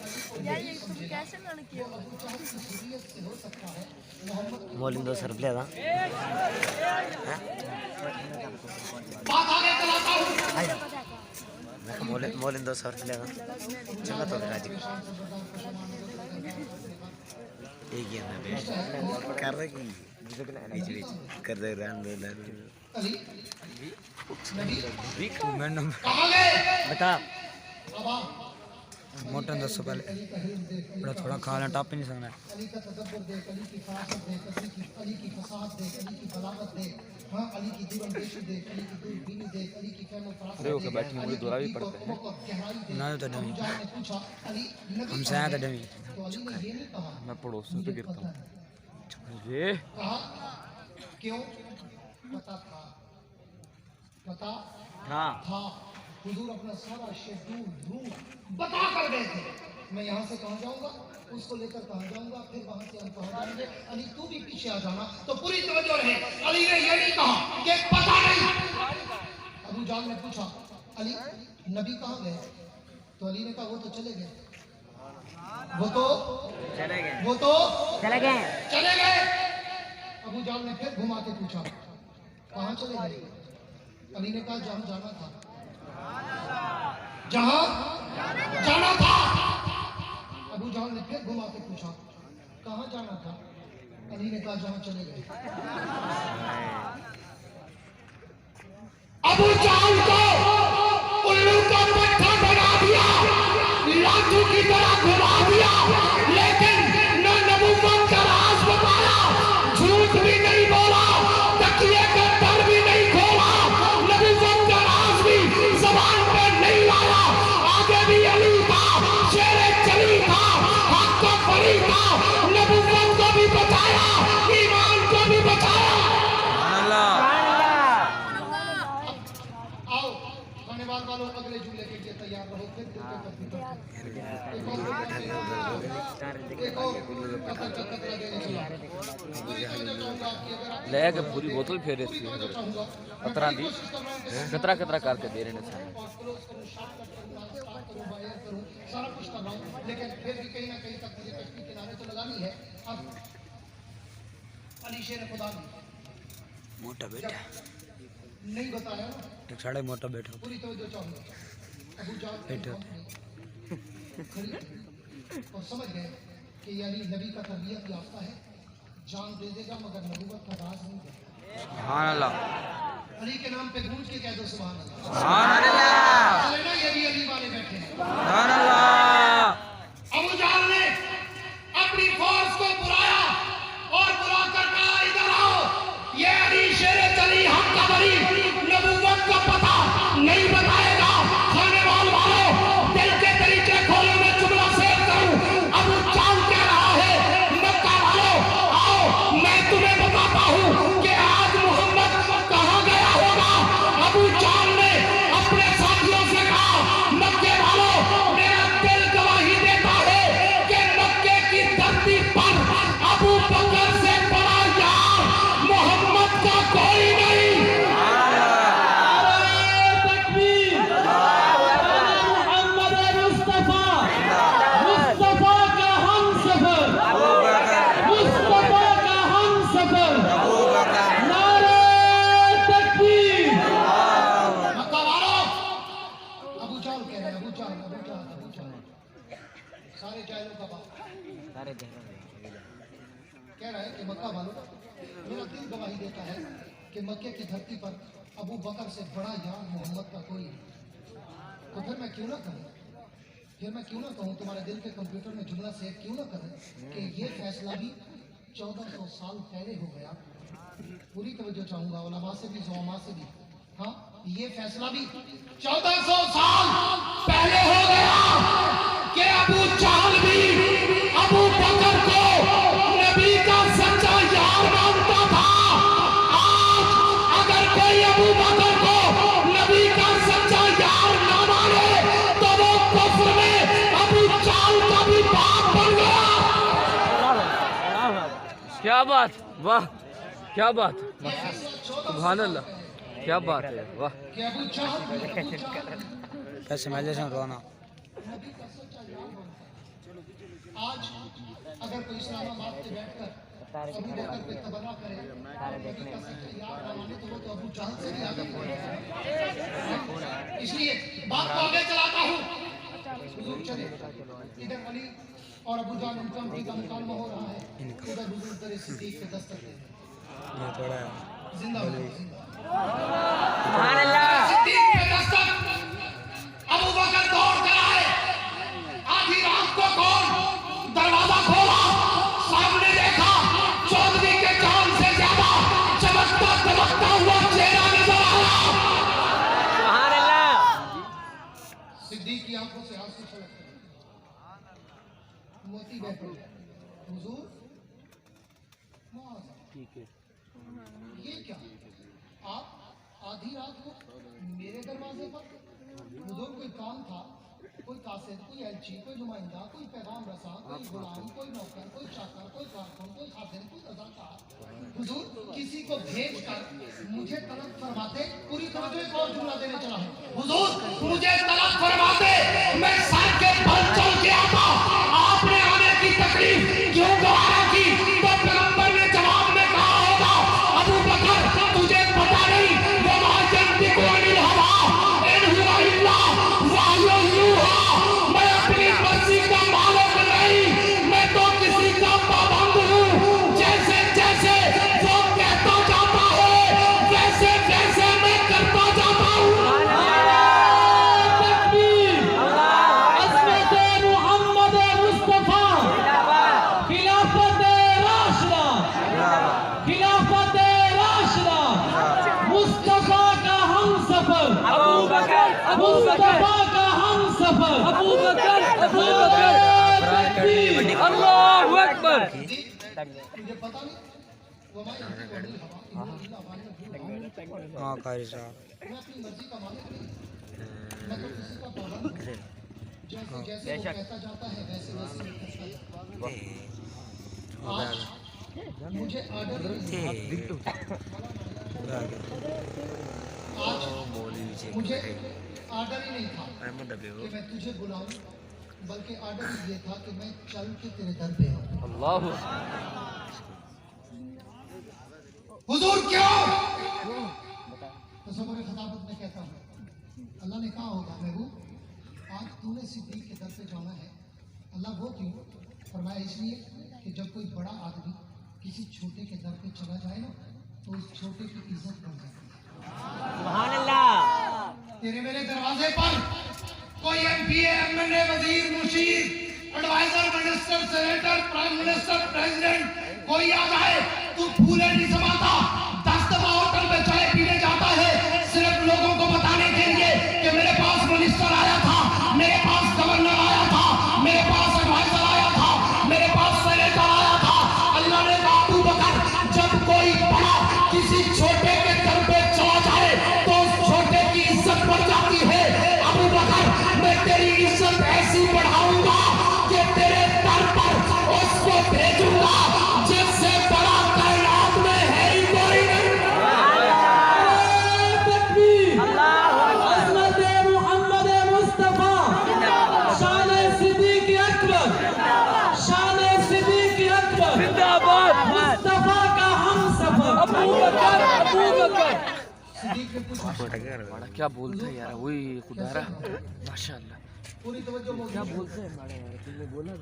अली को नबी समझेगा वो अबू जहल की हुर्रियत से हो सकता है। मोहम्मद मोलिन दो सर लेगा बात आगे चलाता हूँ। मोलिन दो सर लेगा चंगा तो राजी एक ही ना बेस्ट कर रहा की बीच कर दे रहा अली नबी मैं नंबर कहाँ गए? बता अब आ। मोटन 200 पहले बड़ा थोड़ा खा लें टॉप ही नहीं सकना। अली का तदब्बर देख, अली की फरासत देख, अली की फसाहत देख, अली की बलागत देख, हाँ अली की दूरअंदेशी देख, अली की दूरबीनी देख, अली की फहम और फरासत देख, बैठे मुझे दोहरा भी पड़ता है ना तो डमी ने पूछा अली नबी हमसे आया था डमी तो अली ने ये नहीं कहा मैं पड़ोसियों पे गिरता हूँ ये कहा क्यों? पता था, पता हाँ था। हुजूर अपना सारा शेड्यूल रूट बता कर गए थे, मैं यहाँ से कहाँ जाऊँगा, उसको लेकर कहाँ जाऊँगा, फिर वहाँ से हम कहाँ जाएंगे। अली तू भी पीछे आ जाना। तो पूरी तवज्जो रहे, अली ने ये नहीं कहा कि पता नहीं। अबू जान ने पूछा अली नबी कहाँ गए? तो अली ने कहा वो तो चले गए, वो तो चले गए। अबू जान ने फिर घुमा के पूछा कहाँ चले गए? अली ने कहा जहाँ जाना था, जहाँ जाना था। अबू जान ने फिर घुमा के पूछा कहाँ जाना था? अली ने कहा जहाँ चले गए। अबू जान को उल्लू का पट्टा बना दिया, लाठू की तरह घुमा दिया, लेकिन न नबूवत का राज बताया, झूठ भी नहीं बोला, तकिए का दर भी नहीं खोला, नबूवत का राज भी ज़बान पर नहीं लाया। आगे भी अली था, शेरे चली था, हक का फरी था, नबूवत को भी बचाया, ईमान को भी बचाया। वालों अगले जुमले के लिए तैयार रहो। फिर एक और कतर का कतरा देने चला। ले के पूरी बोतल फेरे सी कतरा दी कतरा कतरा करके दे रहे ने सारे सारा कुछ कर रहा हूँ, लेकिन फिर भी कहीं ना कहीं तक मुझे कश्ती किनारे तो लगानी है। अब अली शेर खुदा ने मोटा बेटा नहीं बताया ना, एक साढ़े मोटा बेटा पूरी तवज्जो चाहूंगा। अबू जान बेटा खड़ी और समझ गए कि ये अली नबी का तरबियत याफ्ता है, जान दे देगा मगर नबूवत का राज नहीं देगा। सुभान अल्लाह अली के नाम पे गूंज के कह दो सुभान अल्लाह। सुभान अल्लाह चले ना, ये भी अली वाले बैठे हैं। सुभान अल्लाह। अबू जान ने अपनी फौज को बुलाया और बुला कर कहा इधर आओ, ये अली शेर चली हम कबरी नबूवत का पता नहीं बताएगा। खाने वालों दिल के तरीके खोलो, मैं जुमला शेर करूं। अबू जान कह रहा है मक्का वालों आओ, मैं तुम्हें बताता हूं कि आज मोहम्मद कहां गया होगा। अबू जान ने अपने साथियों से कहा मक्के वालों, मेरा दिल गवाही देता है कि मक्के की धरती पर अबू बकर से बड़ा यार मोहम्मद का कोई नहीं। सारे जाहिलों का बाप कह रहा है कि मक्का वालों, मेरा दिल गवाही देता है कि मक्के की धरती पर अबू बकर से बड़ा यार मोहम्मद का कोई नहीं। तो फिर मैं क्यों ना कहूँ, तुम्हारे दिल के कंप्यूटर में जुमला सेव क्यों ना करें कि ये फैसला भी 1400 साल पहले हो गया। पूरी तवज्जो चाहूंगा, उलमा से भी ज़ुलमा से भी। हाँ, ये फैसला भी 1400 साल पहले हो गया कि अबू जहल भी अबू बकर को नबी का सच्चा यार मानता था। आज अगर कोई अबू बकर को नबी का सच्चा यार ना माने तो वो कुफ्र में अबू जहल का भी बाप बन गया। क्या बात, वाह क्या बात, सुभान अल्लाह, क्या बात है, वाह। कि अबू जहल कैसे मैं जैसा रोना नबी का सच्चा यार बनता है। आज अगर कोई इस्लामाबाद से बैठकर अबू बकर पे तबर्रा करे, नबी का सच्चा यार ना माने तो वो तो अबू जहल से भी आगे बढ़ेगा। इसलिए बात को आगे चलाता हूँ। हुजूर चले, इधर अली और अबू जान उनका मुकालमा हो रहा है, उधर हुजूर दर सिद्दीक पे दस्तक दे ये थोड़ा जिंदा सुभान अल्लाह। सिद्दीक पे दस्तक। अबू बकर दौड़ कर आए, आधी रात को कौन दरवाजा खोला, सामने देखा चौधरी के जान से ज्यादा चमकता दमकता हुआ चेहरा नजर आया। सुभान अल्लाह। सिद्दीक की आंखों से आंसू छलकते हैं, मोती बहते हैं। हुजूर ठीक है, ये क्या आप आधी रात को मेरे दरवाजे पर? हुजूर कोई काम था, कोई कासिद, कोई एलची, कोई नुमाइंदा, कोई पैगाम रसा, कोई गुलाम, कोई नौकर, कोई चाकर, कोई कारकुन, कोई खादिम, कोई रज़ाकार। हुजूर किसी को भेज कर मुझे तलब फरमाते। पूरी तवज्जो एक और जुमला देने चला है। हुजूर मुझे तलब फरमाते, मैं सर के बल चल के आता। आपने आने की तकलीफ क्यों गवारा की? तो पैगंबर ने जवाब में कहा होगा, अबू बकर तुझे पता नहीं वो माजंती को अनिल हवा इन हुआ इल्ला वायु यूहा। मैं अपनी मर्जी का मालिक नहीं, मैं तो किसी का पाबंद हूँ। जैसे जैसे वो कहता जाता है वैसे वैसे मैं करता जाता हूँ। तकबीर, अज़मत मोहम्मद मुस्तफा, खिलाफत राशिदा, खिलाफत राशिदा, मुस्तफा का हमसफर, मुस्तफा का हमसफर, अबू बकर, अल्लाहु अकबर। मुझे पता नहीं वो मैं हाँ कारी साहब अपनी मर्जी का मालिक नहीं। मैं तो किसी का पाबंद हूँ। जैसे जैसे वो कहता जाता है वैसे वैसे मैं करता जाता हूँ। आज मुझे ऑर्डर मुझे ऑर्डर ही नहीं था कि मैं तुझे बुलाऊं, बल्कि ऑर्डर ये था कि मैं चल के तेरे दर पे आऊं। अल्लाह हुजूर क्यों? तो सबरे खिताबत में कहता हूँ, अल्लाह ने कहा होगा महबूब आज तूने सिद्दीक के दर पे जाना है। अल्लाह वो क्यों? फरमाया इसलिए कि जब कोई बड़ा आदमी किसी छोटे के दर पे चला जाए ना तो उस छोटे की इज्जत बढ़ जाती है। सुभान अल्लाह। तेरे मेरे दरवाजे पर कोई एमपीए, एमएलए, वजीर, मुशीर, adviser, minister, senator, prime minister, president कोई आ जाए तू फूले नहीं समाता। 10 दफा होटल में चाय पीने जाता है सिर्फ लोगों को बताने के लिए कि मेरे पास मिनिस्टर आया था, मेरे पास गवर्नर आया था, मेरे पास एडवाइजर आया था, मेरे पास सेनेटर आया था। अल्लाह ने कहा अबू बकर जब कोई बड़ा किसी छोटे के दर पे चला जाए तो उस छोटे की इज्जत बढ़ जाती है। अबू बकर मैं तेरी इज्जत ऐसी बढ़ाऊंगा कि तेरे दर पर उसको भेजूंगा जिससे बड़ा कायनात में है ही कोई नहीं। बड़ा क्या बोलता है यार वही खुदारा माशाल्लाह पूरी तवज्जो क्या बोलते हैं माड़ा यार तुमने बोला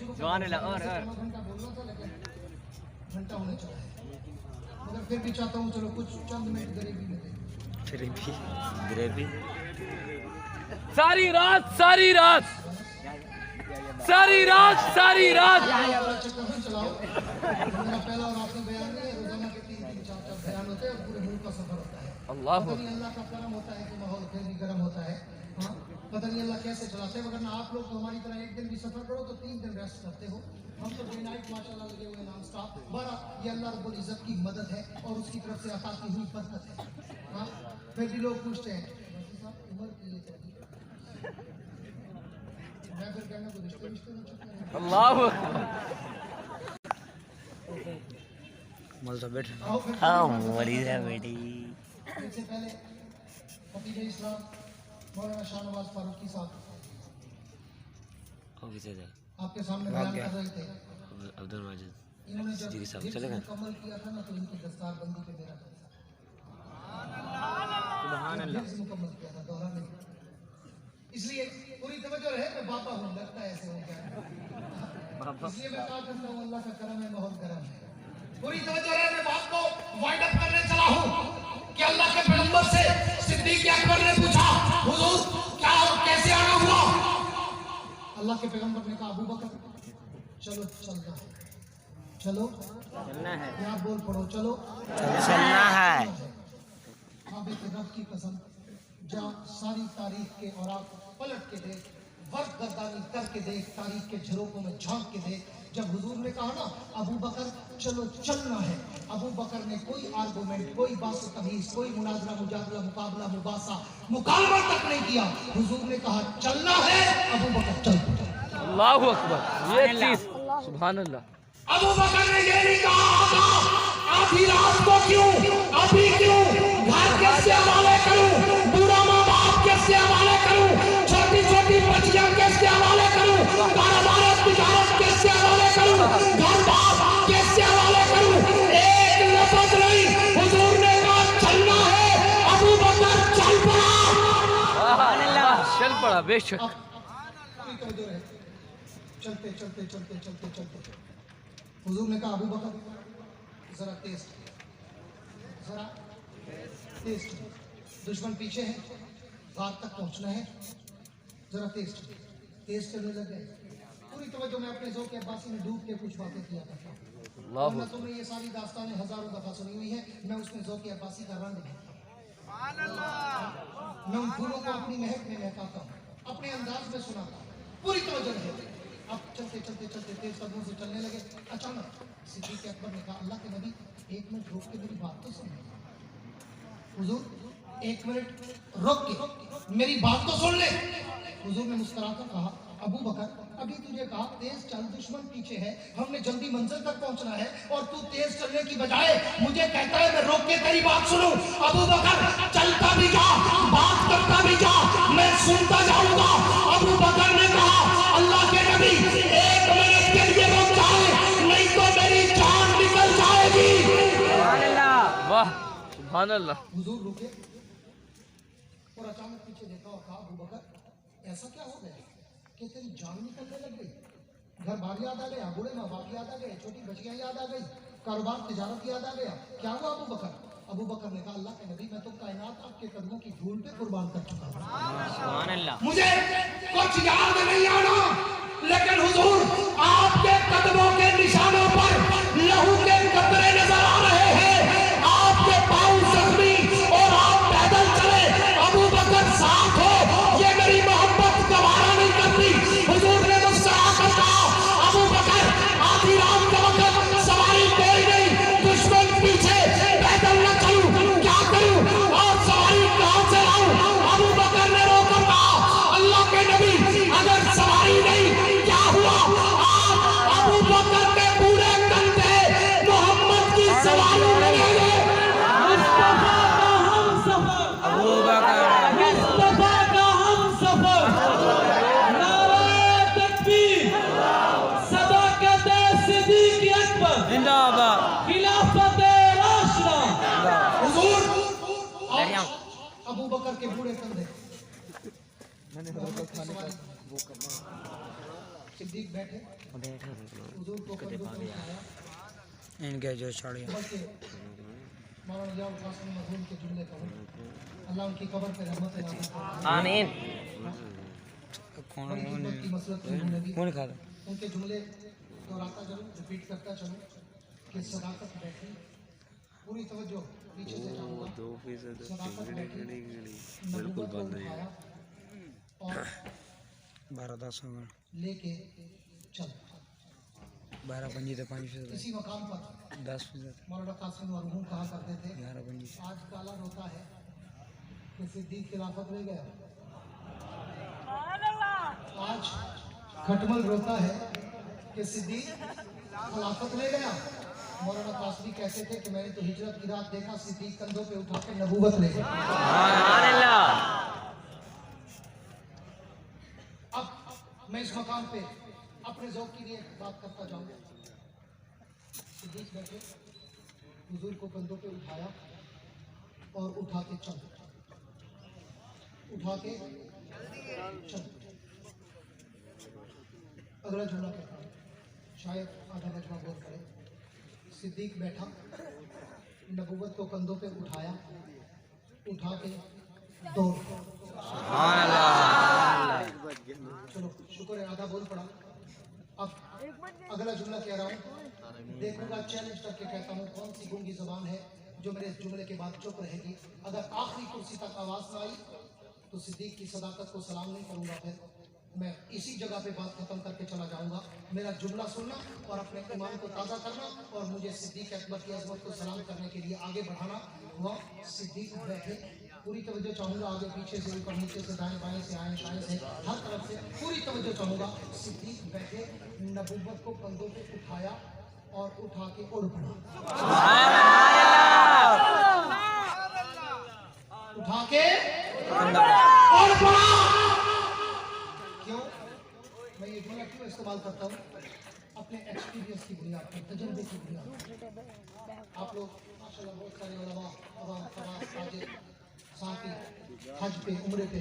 सुभान अल्लाह। और घंटा बोलना था लेकिन घंटा होने चला है, मगर फिर भी चाहता हूँ चलो कुछ चंद मिनट गरीबी में दे। ग्रेवी सारी रात सारी रात सारी रात सारी रात चक्कर में चलाओ। मेरा पहला और आखिरी बयान नहीं है, रोजाना के 3-3 4-4 बयान होते हैं और पूरे मुल्क का सफर होता है। अल्लाह पता नहीं अल्लाह का करम होता है कि माहौल फिर भी गर्म होता है। हाँ पता नहीं अल्लाह कैसे चलाते हैं, मगर ना आप लोग तो हमारी तरह एक दिन भी सफर करो तो 3 दिन रेस्ट करते हो। हम तो डे नाइट माशाल्लाह लगे हुए नॉन स्टॉप। बड़ा ये अल्लाह रब्बुल इज्जत की मदद है और उसकी तरफ से अता की हुई बरकत है। हाँ फिर भी लोग पूछते हैं उम्र की ये चाहिए, मैं फिर कहना को रिश्ते रिश्ते में चुप रहे। अल्लाह मल तो बैठ आओ फिर हाँ मरी है बेटी इससे पहले फकीर इस्लाम मौलाना शाहनवाज फारूकी साहब ओके चले आपके सामने बयान कर रहे थे। अब्दुल माजिद इन्होंने जब जी साहब हिफ्ज़ चले गए। मुकम्मल किया था ना तो इनकी दस्तारबंदी पे मेरा सुभान अल्लाह। हिफ्ज़ मुकम्मल किया था, दोहरा नहीं। इसलिए पूरी तवज्जो रहे, मैं बाबा हूँ लगता है ऐसे हो गया, इसलिए मैं कहा करता हूँ अल्लाह का करम है, बहुत करम है। पूरी तवज्जो रहे, मैं बात को वाइंड अप करने चला हूँ कि अल्लाह के पैगंबर से सिद्दीक अकबर ने पूछा हुजूर क्या कैसे आना हुआ? अल्लाह के पैगंबर ने कहा अबू बकर चलो चलना है, चलो चलना है। क्या बोल पड़ो चलो चलना है। काबे के रब की कसम जहाँ सारी तारीख के और आप पलट के देख, वर्क गर्दानी करके देख, तारीख के झरोकों में झांक के देख। जब हुजूर ने कहा ना अबू बकर चलो चलना है, अबू बकर ने कोई आर्गुमेंट, कोई बात तमीज, कोई मुनाजरा, मुजादला, मुकाबला, मुबासा, मुकालमा तक नहीं किया। हुजूर ने कहा चलना है, अबू बकर चल पड़ो। अल्लाह अकबर ये चीज सुभान अल्लाह। अबू बकर ने ये नहीं कहा आधी रात को क्यों, अभी क्यों, घर कैसे हवाले करूं, बुरा माँ बाप कैसे हवाले करूं, छोटी छोटी बच्चियां कैसे हवाले करूं, कारोबार तिजारत कैसे हवाले करूं, घर बार कैसे हवाले करूं, एक लफ्ज नहीं। हुजूर ने कहा चलना है, अबू बकर चल पड़ा। चल पड़ा बेशक। चलते चलते चलते चलते चलते हुजूर ने कहा अबू बकर जरा टेस्ट, जरा टेस्ट, दुश्मन पीछे है, बात तक पहुंचना है, जरा टेस्ट करने लग गए। पूरी तवज्जो मैं अपने ज़ौक़ अब्बासी में डूब के कुछ बातें किया करता हूँ। वरना तुमने ये सारी दास्तानें हजारों दफा सुनी हुई है, मैं उसमें ज़ौक़ अब्बासी का रंग देता हूँ। मैं उन फूलों को अपनी महक में महकाता हूँ, अपने अंदाज में सुनाता हूँ। पूरी तवज्जो रहे। अब चलते चलते चलते तेज कदमों से चलने लगे। अचानक सिद्दीक अकबर ने कहा अल्लाह के नबी एक मिनट रोक के मेरी बात तो सुनिए। हुजूर एक मिनट रुक के मेरी बात तो सुन ले। हुजूर ने मुस्कुराकर कहा, अबू बकर अभी तुझे कहा तेज चल, दुश्मन पीछे है, हमने जल्दी मंजिल तक पहुंचना है और तू तेज चलने की बजाय मुझे कहता है मैं रोक के तेरी बात सुनूं। अबू बकर चलता भी जा, बात करता भी जा, मैं सुनता जाऊंगा। अबू बकर ने कहा, अल्लाह के नबी 1 मिनट के लिए रुक जाए, नहीं तो मेरी जान निकल जाएगी। वाह सुभान अल्लाह। हुजूर रुके और अचानक पीछे देखा और कहा, अबू बकर ऐसा क्या हो गया कि तेरी जान निकलने लग गई? घर बार याद आ गया, बूढ़े माँ बाप याद आ गए, छोटी बच्चियां याद आ गई, कारोबार तिजारत याद आ गया, क्या हुआ अबू बकर? अबू बकर ने कहा, अल्लाह के नबी मैं तो कायनात आपके कदमों की धूल पे कुर्बान कर चुका हूं। मुझे कुछ याद नहीं आना, लेकिन हुजूर आपके कदमों के निशानों पर लहू के कतरे नजर आ रहे हैं, आपके पांव जख्मी और आप पैदल चले। अबू बकर साथ हो, ये मेरी मोहब्बत गवारा नहीं करती। हुजूर ने मुझसे आकर कहा, अबू बकर आधी रात का वक्त, सवारी कोई नहीं, दुश्मन पीछे, पैदल न चलूं, क्या करूं और सवारी कहां से लाऊं? अबू बकर ने रोकर कहा, अल्लाह के नबी अगर सवारी नहीं क्या हुआ? आप अबू बकर के पूरे कंधे मोहम्मद की सवारी में ले गए। मुस्तफा का हम सफर, अबू बकर मुस्तफा का हम सफर, नारे तकबीर, सदाकत सिद्दीक अकबर जिंदाबाद। खिलाफत राशिदा। हुजूर अबू बकर के बूढ़े कंधे, सिद्दीक बैठे, हुजूर को कंधों पे उठाया, इनके जो साड़ियाँ मौलाना जियाउल कासिम मरहूम के जुमले कहूं, अल्लाह उनकी कब्र पे रहमत करे। आमीन। कौन बड़ी हिम्मत की मसलत थी उन्होंने भी। कौन खा रहा? उनके जुमले दोहराता चलूं, रिपीट करता चलूं कि सदाकत बैठी, पूरी तवज्जो पीछे से जाऊंगा। सदाकत बैठी, बिल्कुल बंद है और 12-10 लेके चल। 12 पंजी तो 5%, इसी मकाम पर 10%, मौलाना कासिम मरहूम कहा करते थे, 11 पंजी। आज काला रोता है कि सिद्दीक खिलाफत ले गया, आज खटमल रोता है कि सिद्दीक खिलाफत ले गया। मौलाना कासमी कहते थे कि मैंने तो हिजरत की रात देखा, सिद्दीक कंधों पे उठा के नबूवत ले गया। अब मैं इस मकाम पे अपने ज़ौक़ के लिए एक बात करता जाऊंगा। सिद्दीक बैठे, हुजूर को कंधों पे उठाया और उठा के चल, उठा के चल। अगला जुमला कहता हूं, शायद आधा मजमा गौर करे। सिद्दीक बैठा, नबूवत को कंधों पे उठाया, उठा के दौड़। चलो शुक्र है आधा बोल पड़ा। अब अगला जुमला कह रहा हूँ, देखूंगा चैलेंज करके कहता हूँ, कौन सी गूंगी जबान है जो मेरे इस जुमले के बाद चुप रहेगी। अगर आखिरी कुर्सी तक आवाज ना आई तो सिद्दीक की सदाकत को सलाम नहीं करूंगा, फिर मैं इसी जगह पे बात खत्म करके चला जाऊंगा। मेरा जुमला सुनना और अपने ईमान को ताज़ा करना और मुझे सिद्दीक अकबर की अजमत को सलाम करने के लिए आगे बढ़ाना हुआ। सिद्दीक बैठे, पूरी तवज्जो चाहूंगा, आगे पीछे से, ऊपर नीचे से, दाएं बाएं से, आएं बाएं से, हर तरफ से पूरी तवज्जो चाहूंगा। सिद्दीक बैठे, नबूवत को कंधों पे उठाया और उठा के उड़ पड़ा, उठा के उड़ पड़ा। क्यों मैं ये जुमला क्यों इस्तेमाल करता हूँ? अपने एक्सपीरियंस की बुनियाद पर, तजुर्बे की बुनियाद पर। आप लोग माशाल्लाह बहुत सारे उलमा, अवाम, खवास, ताजिर, साथी हज पे, उम्रे पे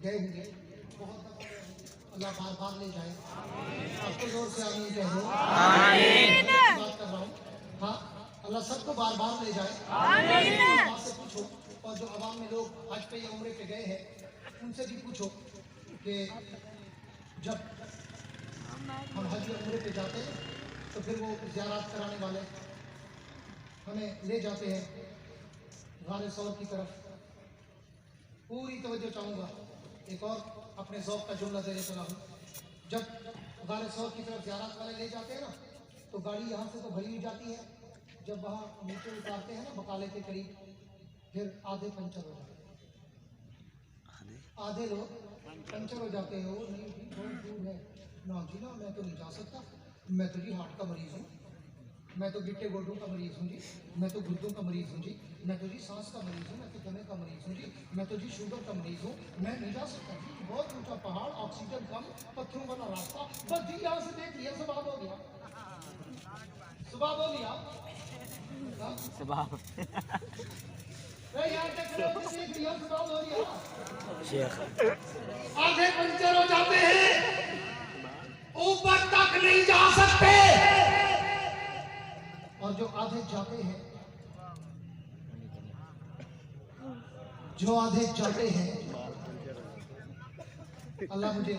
गए होंगे। बहुत दफा अल्लाह बार बार ले जाए। आपको जोर से आमीन कह दो। बात कर रहा हूँ, हाँ, अल्लाह सबको बार बार ले जाए। आपसे पूछो, और जो अवाम में लोग हज पे या उम्रे पे गए हैं उनसे भी पूछो कि जब हम हज या उम्रे पे जाते हैं तो फिर वो ज़ियारत कराने वाले हमें ले जाते हैं गारे सौर की तरफ। पूरी तवज्जो चाहूँगा, एक और अपने ज़ौक़ का जुमला देने चला हूँ। जब गारे सौर की तरफ ज़ियारत वाले ले जाते हैं ना, तो गाड़ी यहाँ से तो भरी हुई जाती है। जब वहाँ नीचे उतारते हैं ना बकाले के करीब, फिर आधे पंचर हो जाते आधे आधे लोग पंचर हो जाते हो। नहीं जी बहुत दूर है ना जी ना, मैं तो नहीं जा सकता, मैं तो जी हार्ट का मरीज हूँ, मैं तो गिट्टे गोडों का मरीज हूँ जी, मैं तो गुर्दों का मरीज हूँ जी, मैं तो जी सांस का मरीज हूँ, मैं तो दमे का मरीज हूँ जी, मैं तो जी शुगर का मरीज हूँ, मैं नहीं जा सकता जी। बहुत ऊंचा पहाड़, ऑक्सीजन कम, पत्थरों वाला रास्ता, बस जी यहाँ से देख लिया सुबह हो गया, सुबह हो गया। यार देख लिया सुबह हो गया। शेख आधे पंचर हो जाते हैं, ऊपर तक नहीं जा सकते, और जो आधे जाते हैं, जो आधे जाते हैं, अल्लाह मुझे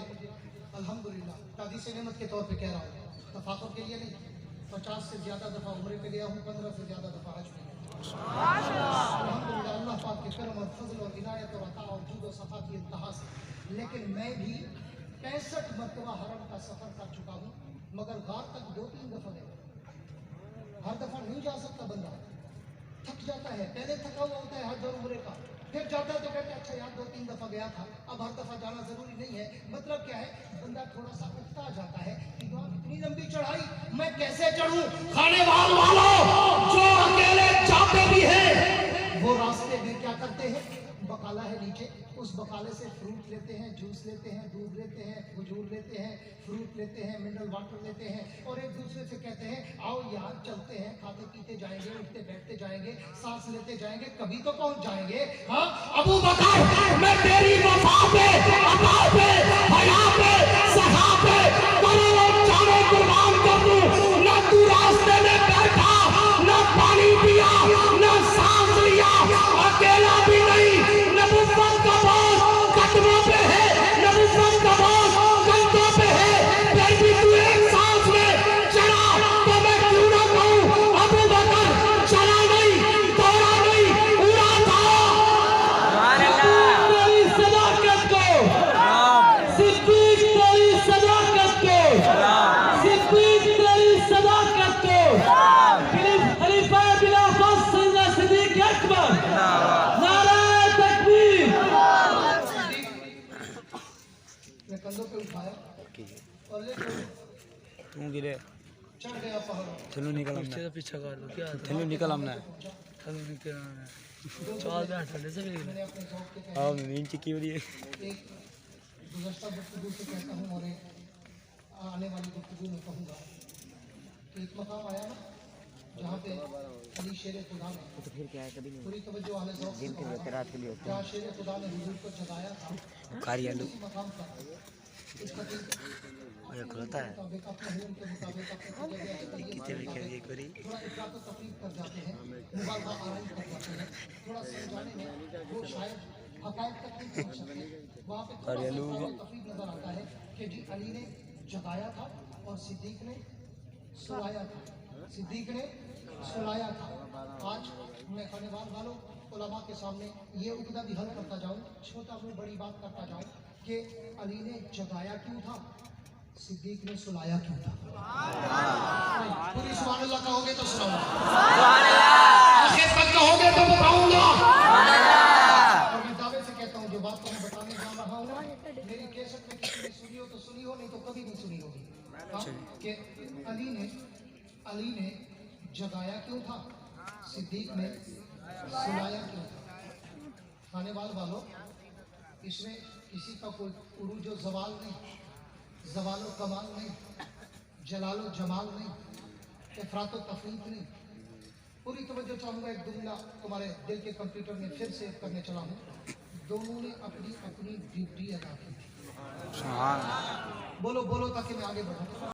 अल्हम्दुलिल्लाह तादी से नेमत के तौर पे कह रहा हूँ, तफाकुर के लिए नहीं, 50 से ज्यादा दफा उम्रे पे गया हूँ, 15 से ज्यादा दफा हज पे गया हूँ। अल्हम्दुलिल्लाह अल्लाह पाक के करम और फजल और इनायत और अता और जूद और सफा की इंतहा से। लेकिन मैं भी 65 मरतबा हरम का सफर कर चुका हूँ, मगर गार तक 2-3 दफा गया। हर दफा नहीं जा सकता बंदा, थक जाता है, पहले थका हुआ होता है हज और उम्रे का, फिर जाता है तो कहते अच्छा यार 2-3 दफा गया था, अब हर दफा जाना जरूरी नहीं है। मतलब क्या है, बंदा थोड़ा सा उठता जाता है कि यार इतनी लंबी चढ़ाई मैं कैसे चढ़ूं। खाने वालों जो अकेले जाते भी हैं, वो रास्ते में क्या करते हैं, बकाला है नीचे, उस बकाले से फ्रूट लेते हैं, जूस लेते हैं, दूध लेते हैं, खजूर लेते हैं, फ्रूट लेते हैं, मिनरल वाटर लेते हैं, और एक दूसरे से कहते हैं आओ यार चलते हैं, खाते पीते जाएंगे, उठते बैठते जाएंगे, सांस लेते जाएंगे, कभी तो पहुंच जाएंगे। हाँ अबू बकर, मैं तेरी वफा पे, अता पे, हया पे, सहा पे करोड़ों जाने कुर्बान कर दूं, ना तू रास्ते में बैठा, ना पानी पिया, ना सांस लिया, अकेला भी नहीं, नबुव्वत का बोझ कदमों पे है, नबुव्वत का बोझ कंधों पे है, फिर भी तू एक सांस में चला, तो मैं क्यों ना कहूं अबू बकर चला नहीं, दौड़ा नहीं, उड़ा था। तेरी सदाकत को, सिद्दीक तेरी सदाकत को, सिद्दीक तेरी सदाकत को, खलीफा बिला फस सैयदना सिद्दीक अकबर, नारे तकबीर। मैं कंधों पे उठाया और ले तू गिरे चढ़ गया पहाड़। थैलू निकल हमने पीछा कर दो क्या थैलू निकल हमने चलो निकल चाल बैठ से भी मैंने अपने शौक के तहत आओ नींद चिकी हो रही है एक गुज़श्ता गुफ्तगू से कहता हूँ और एक आने वाली गुफ्तगू में कहूँगा कि एक मकाम आया ना जहाँ पे अली शेर खुदा ने पूरी तवज्जो आने ज़ौक़ से कहा, जहाँ शेर खुदा ने हुजूर को जगाया था, कारी आलू उसी मकाम पर इस खतीब ये खुलता है मुताबिक अपने हुक्म के मुताबिक अपने तजर्बे के कितने में क्या ये करी थोड़ा इफ़रात और तफरीक कर जाते हैं, मुबालगा आराम कर जाते हैं, थोड़ा समझाने में वो शायद हक़ाइक़ तक नहीं पहुँच सकते। वहाँ पे थोड़ा सा इफ़रात और तफरीक नज़र आता है कि जी अली ने जगाया था और सिद्दीक ने सुलाया था, सिद्दीक ने सुलाया था। आज मैं खानेवाल वालों उलमा के सामने ये उकदा भी हल करता जाऊँ, छोटा मुँह बड़ी बात करता जाऊँ कि अली ने जगाया क्यों था, सिद्दीक ने सुलाया क्यों था। पूरी सुभान अल्लाह कहोगे तो सुनाऊंगा, आखिर तक कहोगे तो बताऊंगा। और मैं दावे से कहता हूँ जो बात तो मैं बताने जा रहा हूँ मेरी कैसेट में किसी ने सुनी हो तो सुनी हो, नहीं तो कभी नहीं सुनी होगी। हाँ, कि अली ने जगाया क्यों था, सिद्दीक ने सुलाया क्यों था। खानेवाल वालों इसमें किसी का कोई उरूज व ज़वाल नहीं, ज़वाल व कमाल नहीं, जलाल व जमाल नहीं, इफ़रात व तफरीक नहीं। पूरी तवज्जो चाहूँगा, एक जुमला तुम्हारे दिल के कंप्यूटर में फिर सेव करने चला हूँ। दोनों ने अपनी अपनी ड्यूटी अदा की। बोलो बोलो ताकि मैं आगे बढ़ूँ।